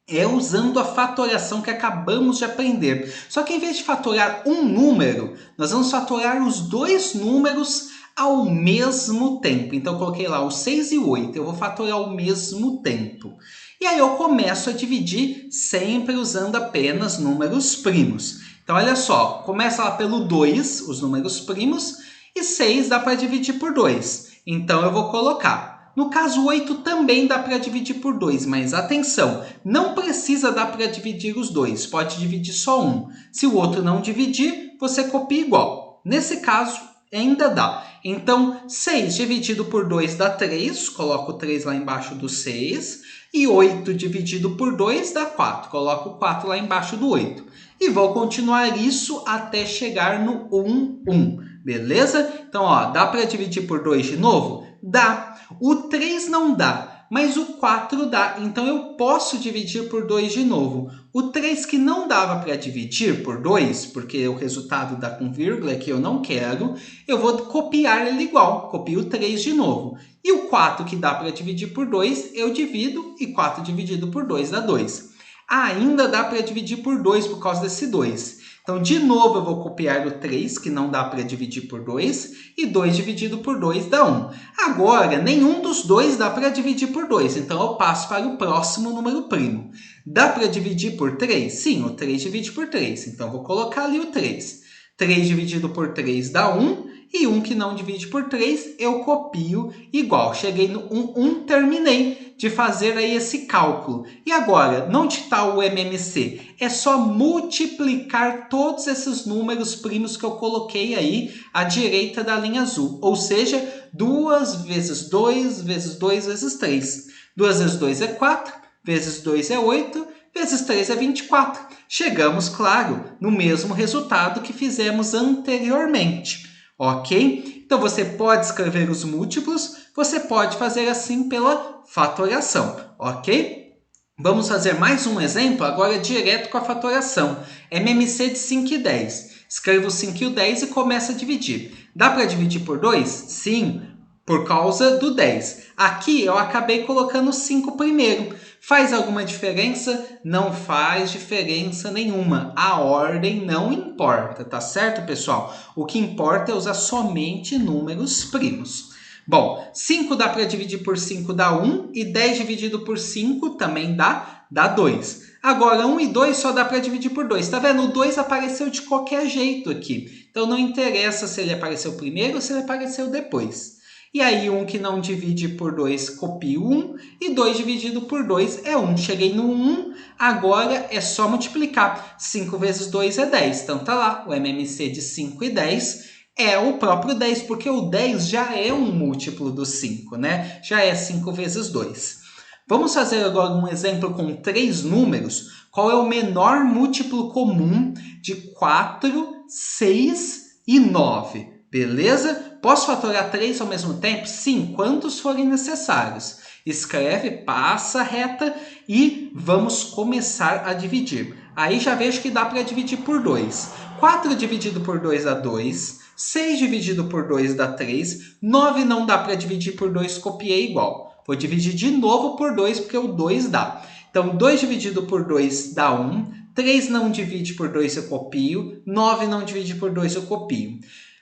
É usando a fatoração que acabamos de aprender. Só que em vez de fatorar um número, nós vamos fatorar os dois números ao mesmo tempo. Então, eu coloquei lá o 6 e o 8. Eu vou fatorar ao mesmo tempo. E aí eu começo a dividir sempre usando apenas números primos. Então, olha só. Começa lá pelo 2, os números primos. E 6 dá para dividir por 2. Então, eu vou colocar. No caso, 8 também dá para dividir por 2, mas atenção, não precisa dar para dividir os dois, pode dividir só um. Se o outro não dividir, você copia igual. Nesse caso, ainda dá. Então, 6 dividido por 2 dá 3, coloco o 3 lá embaixo do 6. E 8 dividido por 2 dá 4, coloco o 4 lá embaixo do 8. E vou continuar isso até chegar no 1, 1. Beleza? Então, ó, dá para dividir por 2 de novo? Dá. O 3 não dá, mas o 4 dá. Então, eu posso dividir por 2 de novo. O 3 que não dava para dividir por 2, porque o resultado dá com vírgula, que eu não quero, eu vou copiar ele igual. Copio o 3 de novo. E o 4 que dá para dividir por 2, eu divido, e 4 dividido por 2 dá 2. Ainda dá para dividir por 2 por causa desse 2. Então, de novo, eu vou copiar o 3, que não dá para dividir por 2, e 2 dividido por 2 dá 1. Agora, nenhum dos dois dá para dividir por 2, então eu passo para o próximo número primo. Dá para dividir por 3? Sim, o 3 divide por 3, então eu vou colocar ali o 3. 3 dividido por 3 dá 1, e 1 que não divide por 3, eu copio igual. Cheguei no 1, terminei de fazer aí esse cálculo. E agora, onde está o MMC? É só multiplicar todos esses números primos que eu coloquei aí à direita da linha azul. Ou seja, 2 vezes 2 vezes 2 vezes 3. 2 vezes 2 é 4, vezes 2 é 8, vezes 3 é 24. Chegamos, claro, no mesmo resultado que fizemos anteriormente. Ok? Então, você pode escrever os múltiplos, você pode fazer assim pela fatoração, ok? Vamos fazer mais um exemplo, agora direto com a fatoração. MMC de 5 e 10. Escrevo 5 e o 10 e começo a dividir. Dá para dividir por 2? Sim, por causa do 10. Aqui eu acabei colocando 5 primeiro. Faz alguma diferença? Não faz diferença nenhuma. A ordem não importa, tá certo, pessoal? O que importa é usar somente números primos. Bom, 5 dá para dividir por 5 dá 1, e 10 dividido por 5 também dá 2. Agora, 1 e 2 só dá para dividir por 2. Tá vendo? O 2 apareceu de qualquer jeito aqui. Então, não interessa se ele apareceu primeiro ou se ele apareceu depois. E aí, 1 que não divide por 2, copio 1. E 2 dividido por 2 é 1. Cheguei no 1, agora é só multiplicar. 5 vezes 2 é 10. Então, tá lá, o MMC de 5 e 10 é o próprio 10, porque o 10 já é um múltiplo do 5, né? Já é 5 vezes 2. Vamos fazer agora um exemplo com 3 números. Qual é o menor múltiplo comum de 4, 6 e 9? Beleza? Posso fatorar 3 ao mesmo tempo? Sim, quantos forem necessários. Escreve, passa a reta e vamos começar a dividir. Aí já vejo que dá para dividir por 2. 4 dividido por 2 dá 2. 6 dividido por 2 dá 3. 9 não dá para dividir por 2, copiei igual. Vou dividir de novo por 2, porque o 2 dá. Então, 2 dividido por 2 dá 1. 3 não divide por 2, eu copio. 9 não divide por 2, eu copio.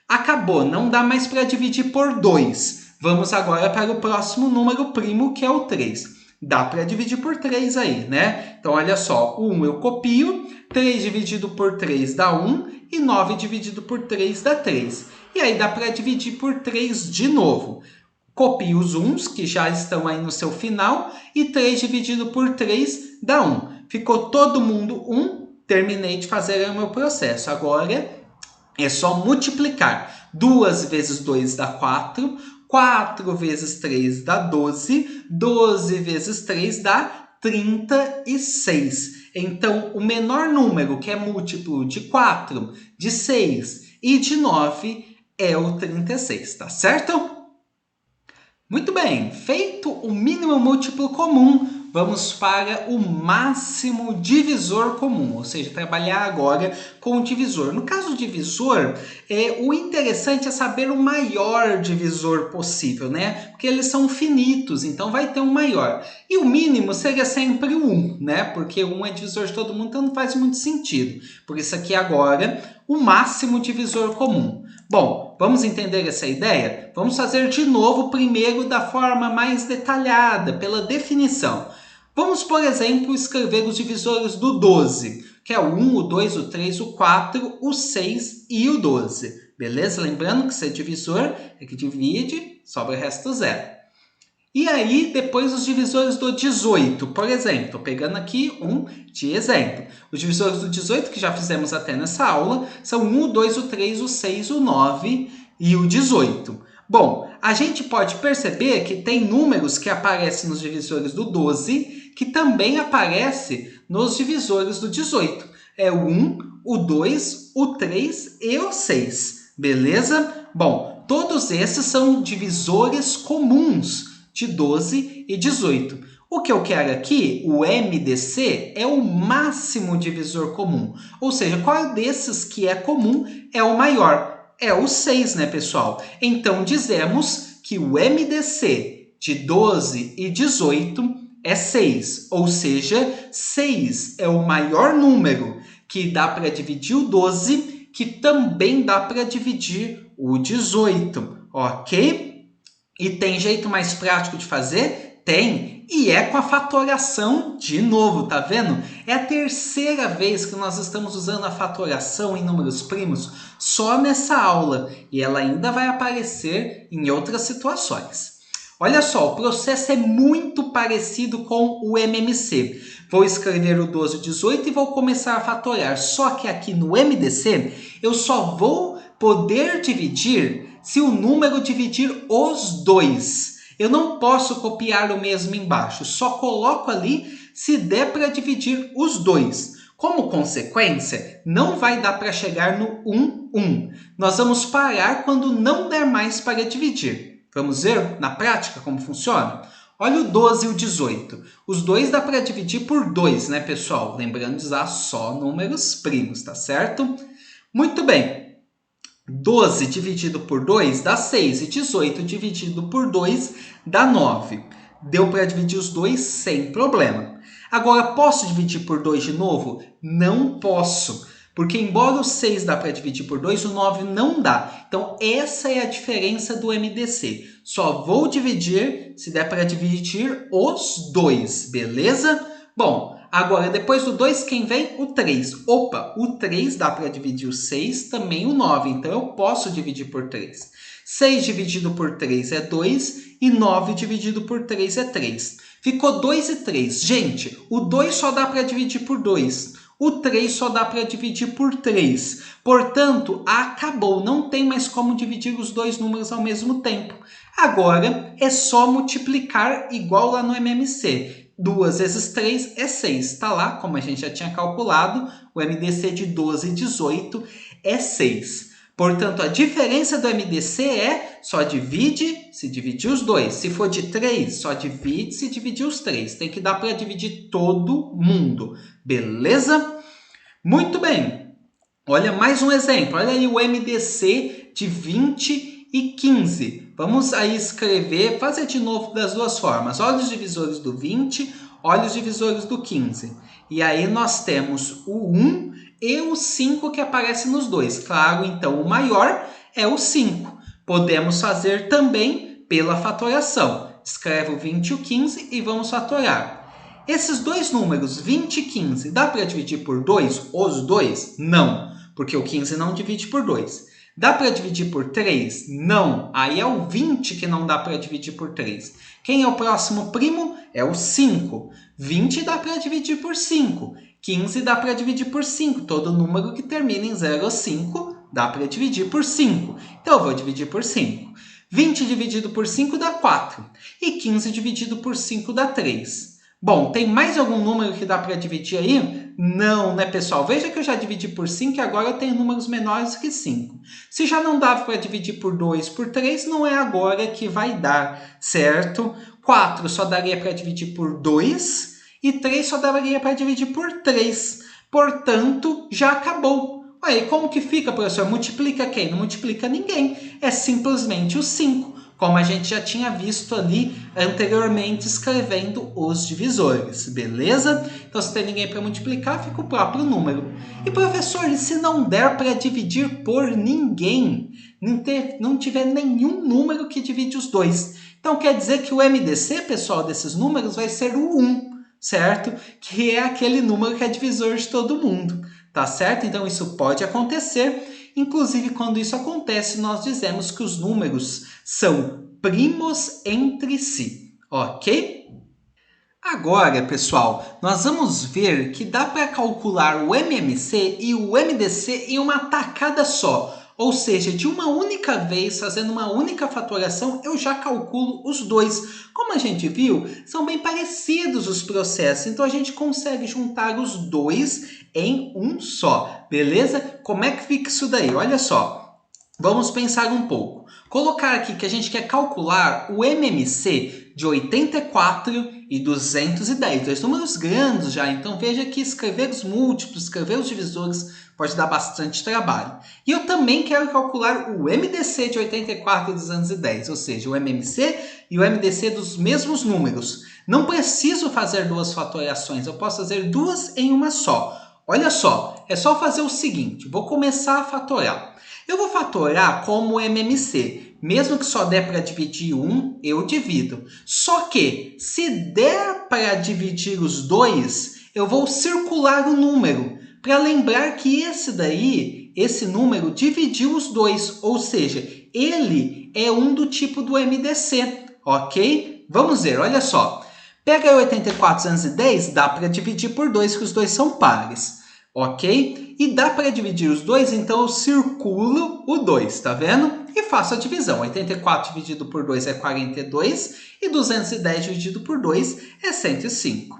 Acabou, não dá mais para dividir por 2. Vamos agora para o próximo número primo, que é o 3. Dá para dividir por 3 aí, né? Então, olha só, 1 eu copio, 3 dividido por 3 dá 1, e 9 dividido por 3 dá 3. E aí dá para dividir por 3 de novo. Copio os 1s, que já estão aí no seu final, e 3 dividido por 3 dá 1. Ficou todo mundo 1, terminei de fazer o meu processo. Agora é só multiplicar. 2 vezes 2 dá 4, 4 vezes 3 dá 12, 12 vezes 3 dá 36. Então, o menor número, que é múltiplo de 4, de 6 e de 9, é o 36, tá certo? Muito bem, feito o mínimo múltiplo comum, vamos para o máximo divisor comum, ou seja, trabalhar agora com o divisor. No caso do divisor, o interessante é saber o maior divisor possível, né? Porque eles são finitos, então vai ter um maior. E o mínimo seria sempre o 1, né? Porque 1 é divisor de todo mundo, então não faz muito sentido. Por isso aqui agora, o máximo divisor comum. Bom, vamos entender essa ideia? Vamos fazer de novo primeiro da forma mais detalhada, pela definição. Vamos, por exemplo, escrever os divisores do 12, que é o 1, o 2, o 3, o 4, o 6 e o 12. Beleza? Lembrando que ser divisor é que divide, sobra o resto zero. E aí, depois os divisores do 18, por exemplo, estou pegando aqui um de exemplo. Os divisores do 18, que já fizemos até nessa aula, são 1, o 2, o 3, o 6, o 9 e o 18. Bom, a gente pode perceber que tem números que aparecem nos divisores do 12, que também aparecem nos divisores do 18. É o 1, o 2, o 3 e o 6, beleza? Bom, todos esses são divisores comuns de 12 e 18. O que eu quero aqui, o MDC, é o máximo divisor comum. Ou seja, qual desses que é comum é o maior? É o 6, né, pessoal? Então, dizemos que o MDC de 12 e 18 é 6. Ou seja, 6 é o maior número que dá para dividir o 12, que também dá para dividir o 18, ok? E tem jeito mais prático de fazer? Tem! E é com a fatoração de novo, tá vendo? É a terceira vez que nós estamos usando a fatoração em números primos só nessa aula. E ela ainda vai aparecer em outras situações. Olha só, o processo é muito parecido com o MMC. Vou escrever o 12 e o 18 e vou começar a fatorar. Só que aqui no MDC, eu só vou poder dividir se o número dividir os dois. Eu não posso copiar o mesmo embaixo, só coloco ali se der para dividir os dois. Como consequência, não vai dar para chegar no 1, 1. Nós vamos parar quando não der mais para dividir. Vamos ver na prática como funciona? Olha o 12 e o 18. Os dois dá para dividir por 2, né, pessoal? Lembrando de usar só números primos, tá certo? Muito bem. 12 dividido por 2 dá 6 e 18 dividido por 2 dá 9. Deu para dividir os dois sem problema. Agora, posso dividir por 2 de novo? Não posso. Porque embora o 6 dá para dividir por 2, o 9 não dá. Então, essa é a diferença do MDC. Só vou dividir se der para dividir os dois, beleza? Bom, agora depois do 2, quem vem? O 3. Opa, o 3 dá para dividir o 6, também o 9. Então, eu posso dividir por 3. 6 dividido por 3 é 2 e 9 dividido por 3 é 3. Ficou 2 e 3. Gente, o 2 só dá para dividir por 2. O 3 só dá para dividir por 3. Portanto, acabou. Não tem mais como dividir os dois números ao mesmo tempo. Agora, é só multiplicar igual lá no MMC. 2 vezes 3 é 6. Está lá, como a gente já tinha calculado, o MDC de 12 e 18 é 6. Portanto, a diferença do MDC é só divide se dividir os dois. Se for de 3, só divide se dividir os 3. Tem que dar para dividir todo mundo. Beleza? Muito bem. Olha mais um exemplo. Olha aí o MDC de 20 e 15. Vamos aí escrever, fazer de novo das duas formas. Olha os divisores do 20, olha os divisores do 15. E aí nós temos o 1 e o 5 que aparece nos dois. Claro, então o maior é o 5. Podemos fazer também pela fatoração. Escreve o 20 e o 15 e vamos fatorar. Esses dois números, 20 e 15, dá para dividir por 2? Os dois? Não, porque o 15 não divide por 2. Dá para dividir por 3? Não, aí é o 20 que não dá para dividir por 3. Quem é o próximo primo? É o 5. 20 dá para dividir por 5. 15 dá para dividir por 5. Todo número que termina em 0 ou 5 dá para dividir por 5. Então, eu vou dividir por 5. 20 dividido por 5 dá 4. E 15 dividido por 5 dá 3. Bom, tem mais algum número que dá para dividir aí? Não, né, pessoal? Veja que eu já dividi por 5 e agora eu tenho números menores que 5. Se já não dava para dividir por 2, por 3, não é agora que vai dar, certo? 4 só daria para dividir por 2 e 3 só daria para dividir por 3. Portanto, já acabou. Aí, como que fica, professor? Multiplica quem? Não multiplica ninguém. É simplesmente o 5. Como a gente já tinha visto ali anteriormente escrevendo os divisores, beleza? Então, se tem ninguém para multiplicar, fica o próprio número. E, professor, e se não der para dividir por ninguém? Não tiver nenhum número que divide os dois. Então, quer dizer que o MDC, pessoal, desses números vai ser o 1, certo? Que é aquele número que é divisor de todo mundo, tá certo? Então, isso pode acontecer. Inclusive, quando isso acontece, nós dizemos que os números são primos entre si, ok? Agora, pessoal, nós vamos ver que dá para calcular o MMC e o MDC em uma tacada só. Ou seja, de uma única vez, fazendo uma única fatoração, eu já calculo os dois. Como a gente viu, são bem parecidos os processos, então a gente consegue juntar os dois em um só, beleza? Como é que fica isso daí? Olha só, Vamos pensar um pouco. Colocar aqui que a gente quer calcular o MMC de 84 e 210. Dois números grandes já, então veja que escrever os múltiplos, escrever os divisores pode dar bastante trabalho. E eu também quero calcular o MDC de 84 e 210, ou seja, o MMC e o MDC dos mesmos números. Não preciso fazer duas fatoriações, eu posso fazer duas em uma só. Olha só, é só fazer o seguinte, vou começar a fatorar. Eu vou fatorar como MMC. Mesmo que só der para dividir um, eu divido. Só que, se der para dividir os dois, eu vou circular o número. Para lembrar que esse número dividiu os dois. Ou seja, ele é um do tipo do MDC. Ok? Vamos ver, olha só. Pega 84 e 210, dá para dividir por 2, que os dois são pares. Ok? E dá para dividir os dois, então eu circulo o 2, tá vendo? E faço a divisão. 84 dividido por 2 é 42 e 210 dividido por 2 é 105.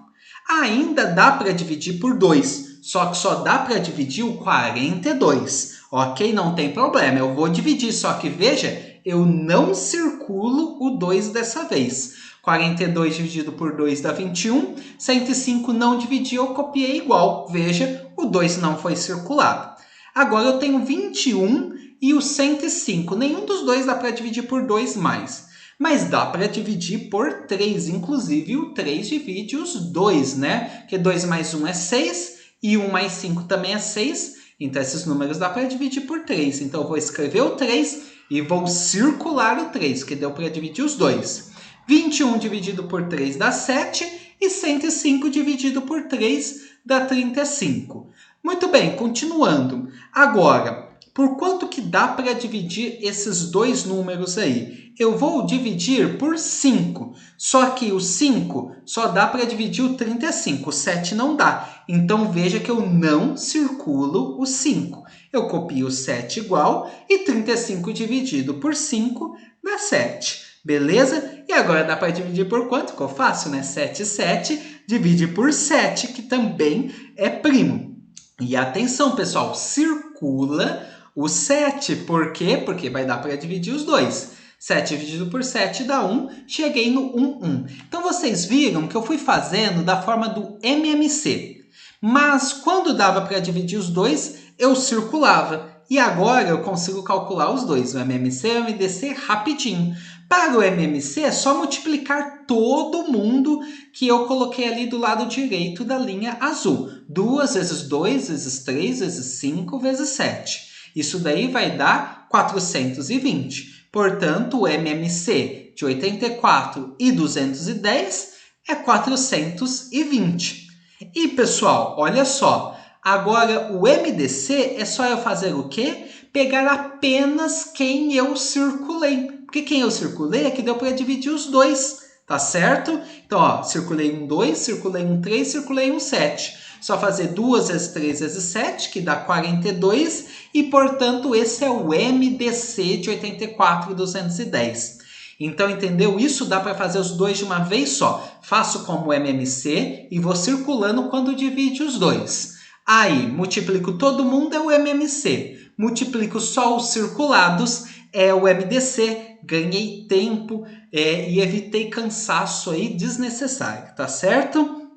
Ainda dá para dividir por 2, só que só dá para dividir o 42. Ok? Não tem problema, eu vou dividir, só que veja, eu não circulo o 2 dessa vez. 42 dividido por 2 dá 21, 105 não dividi, eu copiei igual. Veja, o 2 não foi circulado. Agora eu tenho 21 e o 105. Nenhum dos dois dá para dividir por 2 mais. Mas dá para dividir por 3. Inclusive, o 3 divide os dois, né? Porque 2 mais 1 é 6 e 1 mais 5 também é 6. Então, esses números dá para dividir por 3. Então, eu vou escrever o 3 e vou circular o 3, que deu para dividir os dois. 21 dividido por 3 dá 7 e 105 dividido por 3 dá 35. Muito bem, continuando. Agora, por quanto que dá para dividir esses dois números aí? Eu vou dividir por 5. Só que o 5 só dá para dividir o 35, o 7 não dá. Então veja que eu não circulo o 5. Eu copio o 7 igual e 35 dividido por 5 dá 7. Beleza? E agora dá para dividir por quanto? Ficou fácil, né? 7 e 7 divide por 7, que também é primo. E atenção, pessoal, circula o 7. Por quê? Porque vai dar para dividir os dois. 7 dividido por 7 dá 1. Cheguei no 1. Então, vocês viram que eu fui fazendo da forma do MMC. Mas, quando dava para dividir os dois, eu circulava. E agora eu consigo calcular os dois, o MMC e o MDC, rapidinho. Para o MMC, é só multiplicar todo mundo que eu coloquei ali do lado direito da linha azul. 2 vezes 2, vezes 3, vezes 5, vezes 7. Isso daí vai dar 420. Portanto, o MMC de 84 e 210 é 420. E, pessoal, olha só. Agora, o MDC é só eu fazer o quê? Pegar apenas quem eu circulei. Porque quem eu circulei é que deu para dividir os dois, tá certo? Então, ó, circulei um 2, circulei um 3, circulei um 7. Só fazer 2 vezes 3 vezes 7, que dá 42. E, portanto, esse é o MDC de 84 e 210. Então, entendeu? Isso dá para fazer os dois de uma vez só. Faço como MMC e vou circulando quando divide os dois. Aí, multiplico todo mundo, é o MMC. Multiplico só os circulados, é o MDC. Ganhei tempo e evitei cansaço aí desnecessário, tá certo?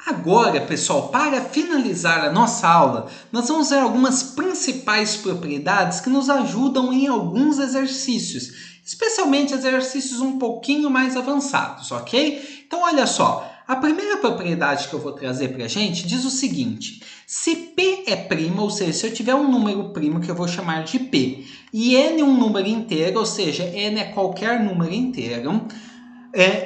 Agora, pessoal, para finalizar a nossa aula, nós vamos ver algumas principais propriedades que nos ajudam em alguns exercícios, especialmente exercícios um pouquinho mais avançados, ok? Então, olha só. A primeira propriedade que eu vou trazer para a gente diz o seguinte: se P é primo, ou seja, se eu tiver um número primo que eu vou chamar de P, e N um número inteiro, ou seja, N é qualquer número inteiro,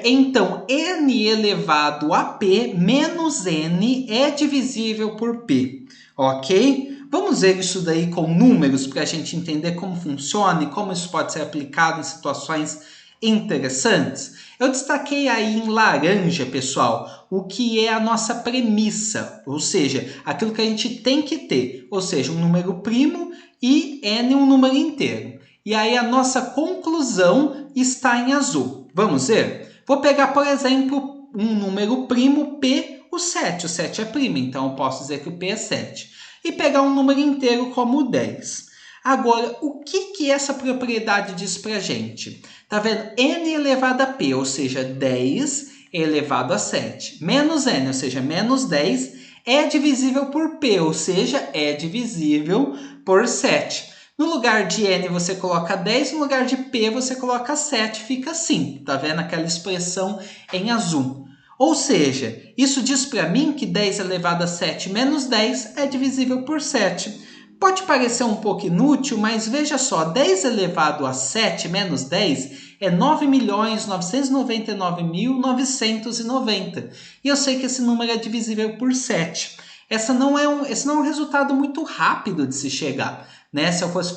então N elevado a P menos N é divisível por P, ok? Vamos ver isso daí com números para a gente entender como funciona e como isso pode ser aplicado em situações interessantes. Eu destaquei aí em laranja, pessoal, o que é a nossa premissa, ou seja, aquilo que a gente tem que ter, ou seja, um número primo e N um número inteiro. E aí a nossa conclusão está em azul. Vamos ver? Vou pegar, por exemplo, um número primo P, o 7. O 7 é primo, então eu posso dizer que o P é 7. E pegar um número inteiro como o 10. Agora, o que essa propriedade diz pra gente? Tá vendo? N elevado a P, ou seja, 10 elevado a 7. Menos N, ou seja, menos 10, é divisível por P, ou seja, é divisível por 7. No lugar de N você coloca 10, no lugar de P você coloca 7. Fica assim, tá vendo aquela expressão em azul? Ou seja, isso diz para mim que 10 elevado a 7 menos 10 é divisível por 7. Pode parecer um pouco inútil, mas veja só, 10 elevado a 7 menos 10 é 9.999.990. E eu sei que esse número é divisível por 7. Esse não é um resultado muito rápido de se chegar, né?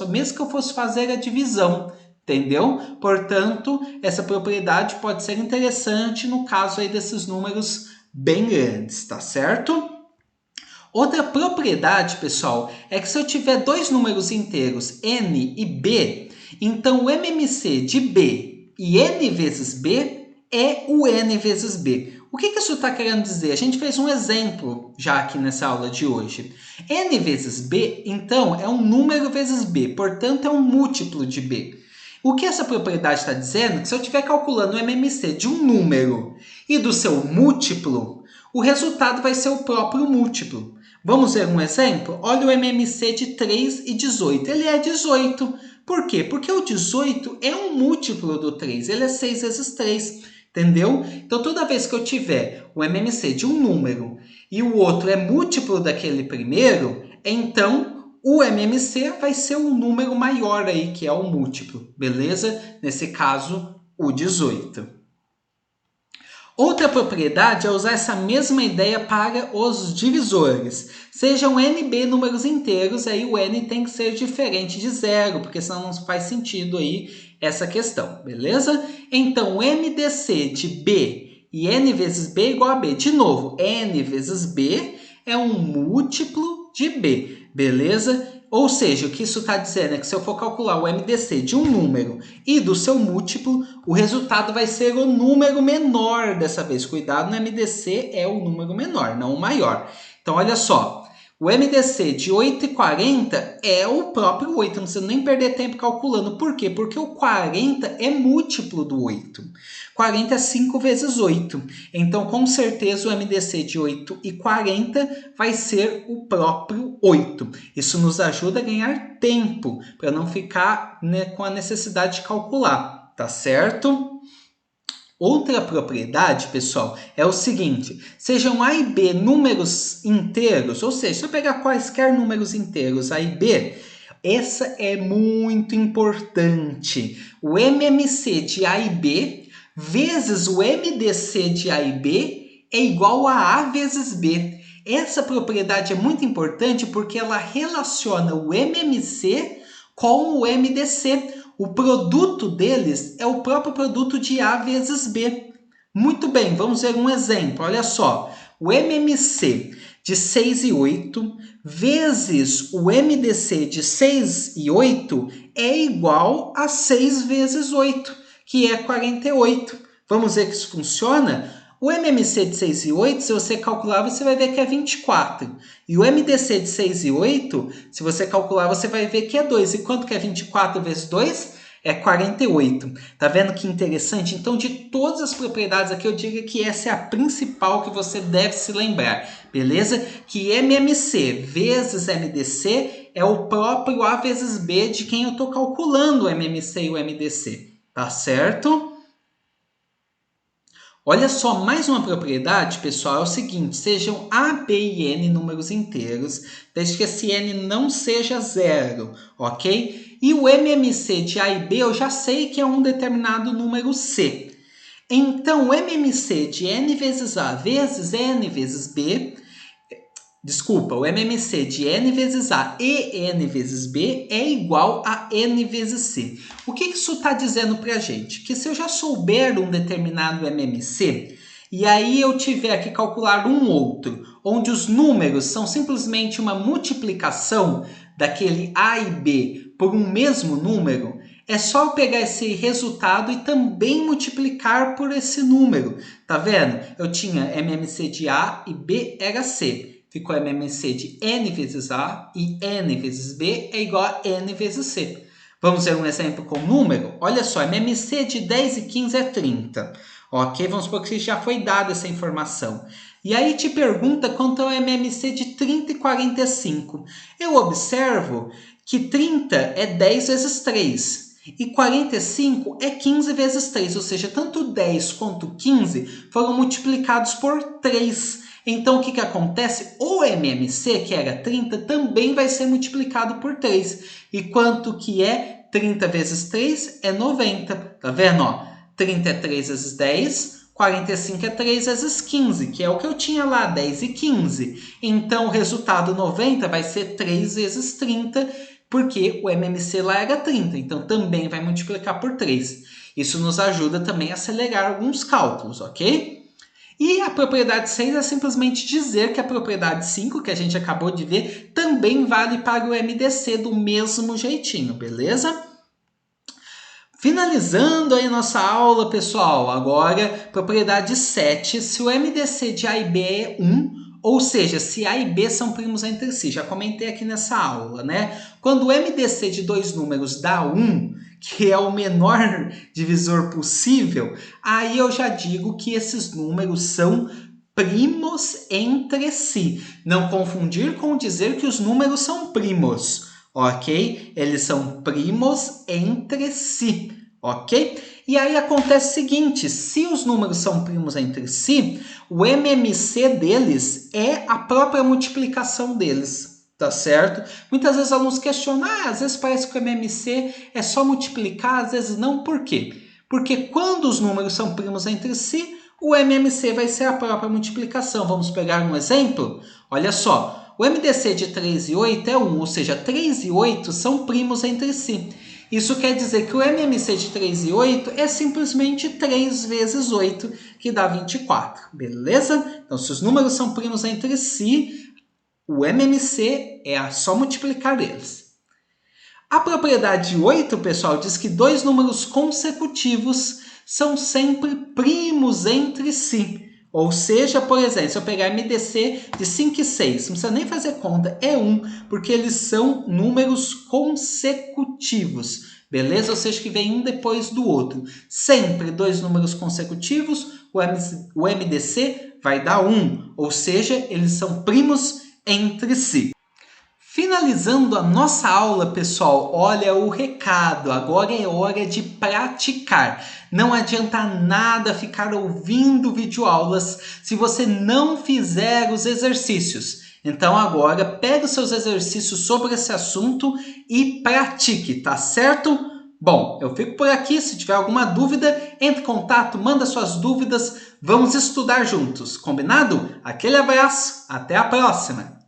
Mesmo que eu fosse fazer a divisão, entendeu? Portanto, essa propriedade pode ser interessante no caso aí desses números bem grandes, tá certo? Outra propriedade, pessoal, é que se eu tiver dois números inteiros, n e b, então o MMC de b e n vezes b é o n vezes b. O que isso está querendo dizer? A gente fez um exemplo já aqui nessa aula de hoje. N vezes b, então, é um número vezes b, portanto, é um múltiplo de b. O que essa propriedade está dizendo? Que se eu estiver calculando o MMC de um número e do seu múltiplo, o resultado vai ser o próprio múltiplo. Vamos ver um exemplo? Olha o MMC de 3 e 18. Ele é 18. Por quê? Porque o 18 é um múltiplo do 3. Ele é 6 vezes 3. Entendeu? Então, toda vez que eu tiver o MMC de um número e o outro é múltiplo daquele primeiro, então o MMC vai ser um número maior aí, que é o múltiplo. Beleza? Nesse caso, o 18. Outra propriedade é usar essa mesma ideia para os divisores. Sejam NB números inteiros, aí o N tem que ser diferente de zero, porque senão não faz sentido aí essa questão, beleza? Então, o MDC de B e N vezes B é igual a B. De novo, N vezes B é um múltiplo de B, beleza? Ou seja, o que isso está dizendo é que se eu for calcular o MDC de um número e do seu múltiplo, o resultado vai ser o número menor dessa vez. Cuidado, no MDC é o número menor, não o maior. Então, olha só, o MDC de 8,40 é o próprio 8, não precisa nem perder tempo calculando. Por quê? Porque o 40 é múltiplo do 8. 40 é 5 vezes 8. Então, com certeza, o MDC de 8,40 vai ser o próprio 8. Isso nos ajuda a ganhar tempo, para não ficar, né, com a necessidade de calcular, tá certo? Outra propriedade, pessoal, é o seguinte: sejam A e B números inteiros, ou seja, se eu pegar quaisquer números inteiros, A e B, essa é muito importante. O MMC de A e B vezes o MDC de A e B é igual a A vezes B. Essa propriedade é muito importante porque ela relaciona o MMC com o MDC. O produto deles é o próprio produto de A vezes B. Muito bem, vamos ver um exemplo. Olha só, o MMC de 6 e 8 vezes o MDC de 6 e 8 é igual a 6 vezes 8, que é 48. Vamos ver que isso funciona? O MMC de 6 e 8, se você calcular, você vai ver que é 24. E o MDC de 6 e 8, se você calcular, você vai ver que é 2. E quanto que é 24 vezes 2? É 48. Tá vendo que interessante? Então, de todas as propriedades aqui, eu digo que essa é a principal que você deve se lembrar. Beleza? Que MMC vezes MDC é o próprio A vezes B de quem eu estou calculando o MMC e o MDC. Tá certo? Olha só, mais uma propriedade, pessoal, é o seguinte: sejam A, B e N números inteiros, desde que esse N não seja zero, ok? E o MMC de A e B eu já sei que é um determinado número C. Então, o MMC de N vezes A vezes N vezes B, o MMC de N vezes A e N vezes B é igual a N vezes C. O que isso está dizendo para a gente? Que se eu já souber um determinado MMC, e aí eu tiver que calcular um outro, onde os números são simplesmente uma multiplicação daquele A e B por um mesmo número, é só eu pegar esse resultado e também multiplicar por esse número. Tá vendo? Eu tinha MMC de A e B era C. ficou MMC de N vezes A e N vezes B é igual a N vezes C. Vamos ver um exemplo com número? Olha só, MMC de 10 e 15 é 30. Ok? Vamos supor que já foi dada essa informação. E aí te pergunta quanto é o MMC de 30 e 45. Eu observo que 30 é 10 vezes 3. E 45 é 15 vezes 3, ou seja, tanto 10 quanto 15 foram multiplicados por 3. Então, o que acontece? O MMC, que era 30, também vai ser multiplicado por 3. E quanto que é 30 vezes 3? É 90. Tá vendo? Ó, 30 é 3 vezes 10, 45 é 3 vezes 15, que é o que eu tinha lá, 10 e 15. Então, o resultado 90 vai ser 3 vezes 30, porque o MMC lá era 30, então também vai multiplicar por 3. Isso nos ajuda também a acelerar alguns cálculos, ok? E a propriedade 6 é simplesmente dizer que a propriedade 5, que a gente acabou de ver, também vale para o MDC do mesmo jeitinho, beleza? Finalizando aí nossa aula, pessoal, agora propriedade 7, se o MDC de A e B é 1, ou seja, se A e B são primos entre si, já comentei aqui nessa aula, né? Quando o MDC de dois números dá 1, que é o menor divisor possível, aí eu já digo que esses números são primos entre si. Não confundir com dizer que os números são primos, ok? Eles são primos entre si, ok? E aí acontece o seguinte, se os números são primos entre si, o MMC deles é a própria multiplicação deles, tá certo? Muitas vezes alunos questionam, às vezes parece que o MMC é só multiplicar, às vezes não, por quê? Porque quando os números são primos entre si, o MMC vai ser a própria multiplicação. Vamos pegar um exemplo? Olha só, o MDC de 3 e 8 é 1, ou seja, 3 e 8 são primos entre si. Isso quer dizer que o MMC de 3 e 8 é simplesmente 3 vezes 8, que dá 24, beleza? Então, se os números são primos entre si, o MMC é só multiplicar eles. A propriedade 8, pessoal, diz que dois números consecutivos são sempre primos entre si. Ou seja, por exemplo, se eu pegar MDC de 5 e 6, não precisa nem fazer conta, é 1, porque eles são números consecutivos, beleza? Ou seja, que vem um depois do outro. Sempre dois números consecutivos, o MDC vai dar 1, ou seja, eles são primos entre si. Finalizando a nossa aula, pessoal, olha o recado, agora é hora de praticar. Não adianta nada ficar ouvindo videoaulas se você não fizer os exercícios. Então agora pega os seus exercícios sobre esse assunto e pratique, tá certo? Bom, eu fico por aqui, se tiver alguma dúvida, entre em contato, manda suas dúvidas, vamos estudar juntos, combinado? Aquele abraço, até a próxima!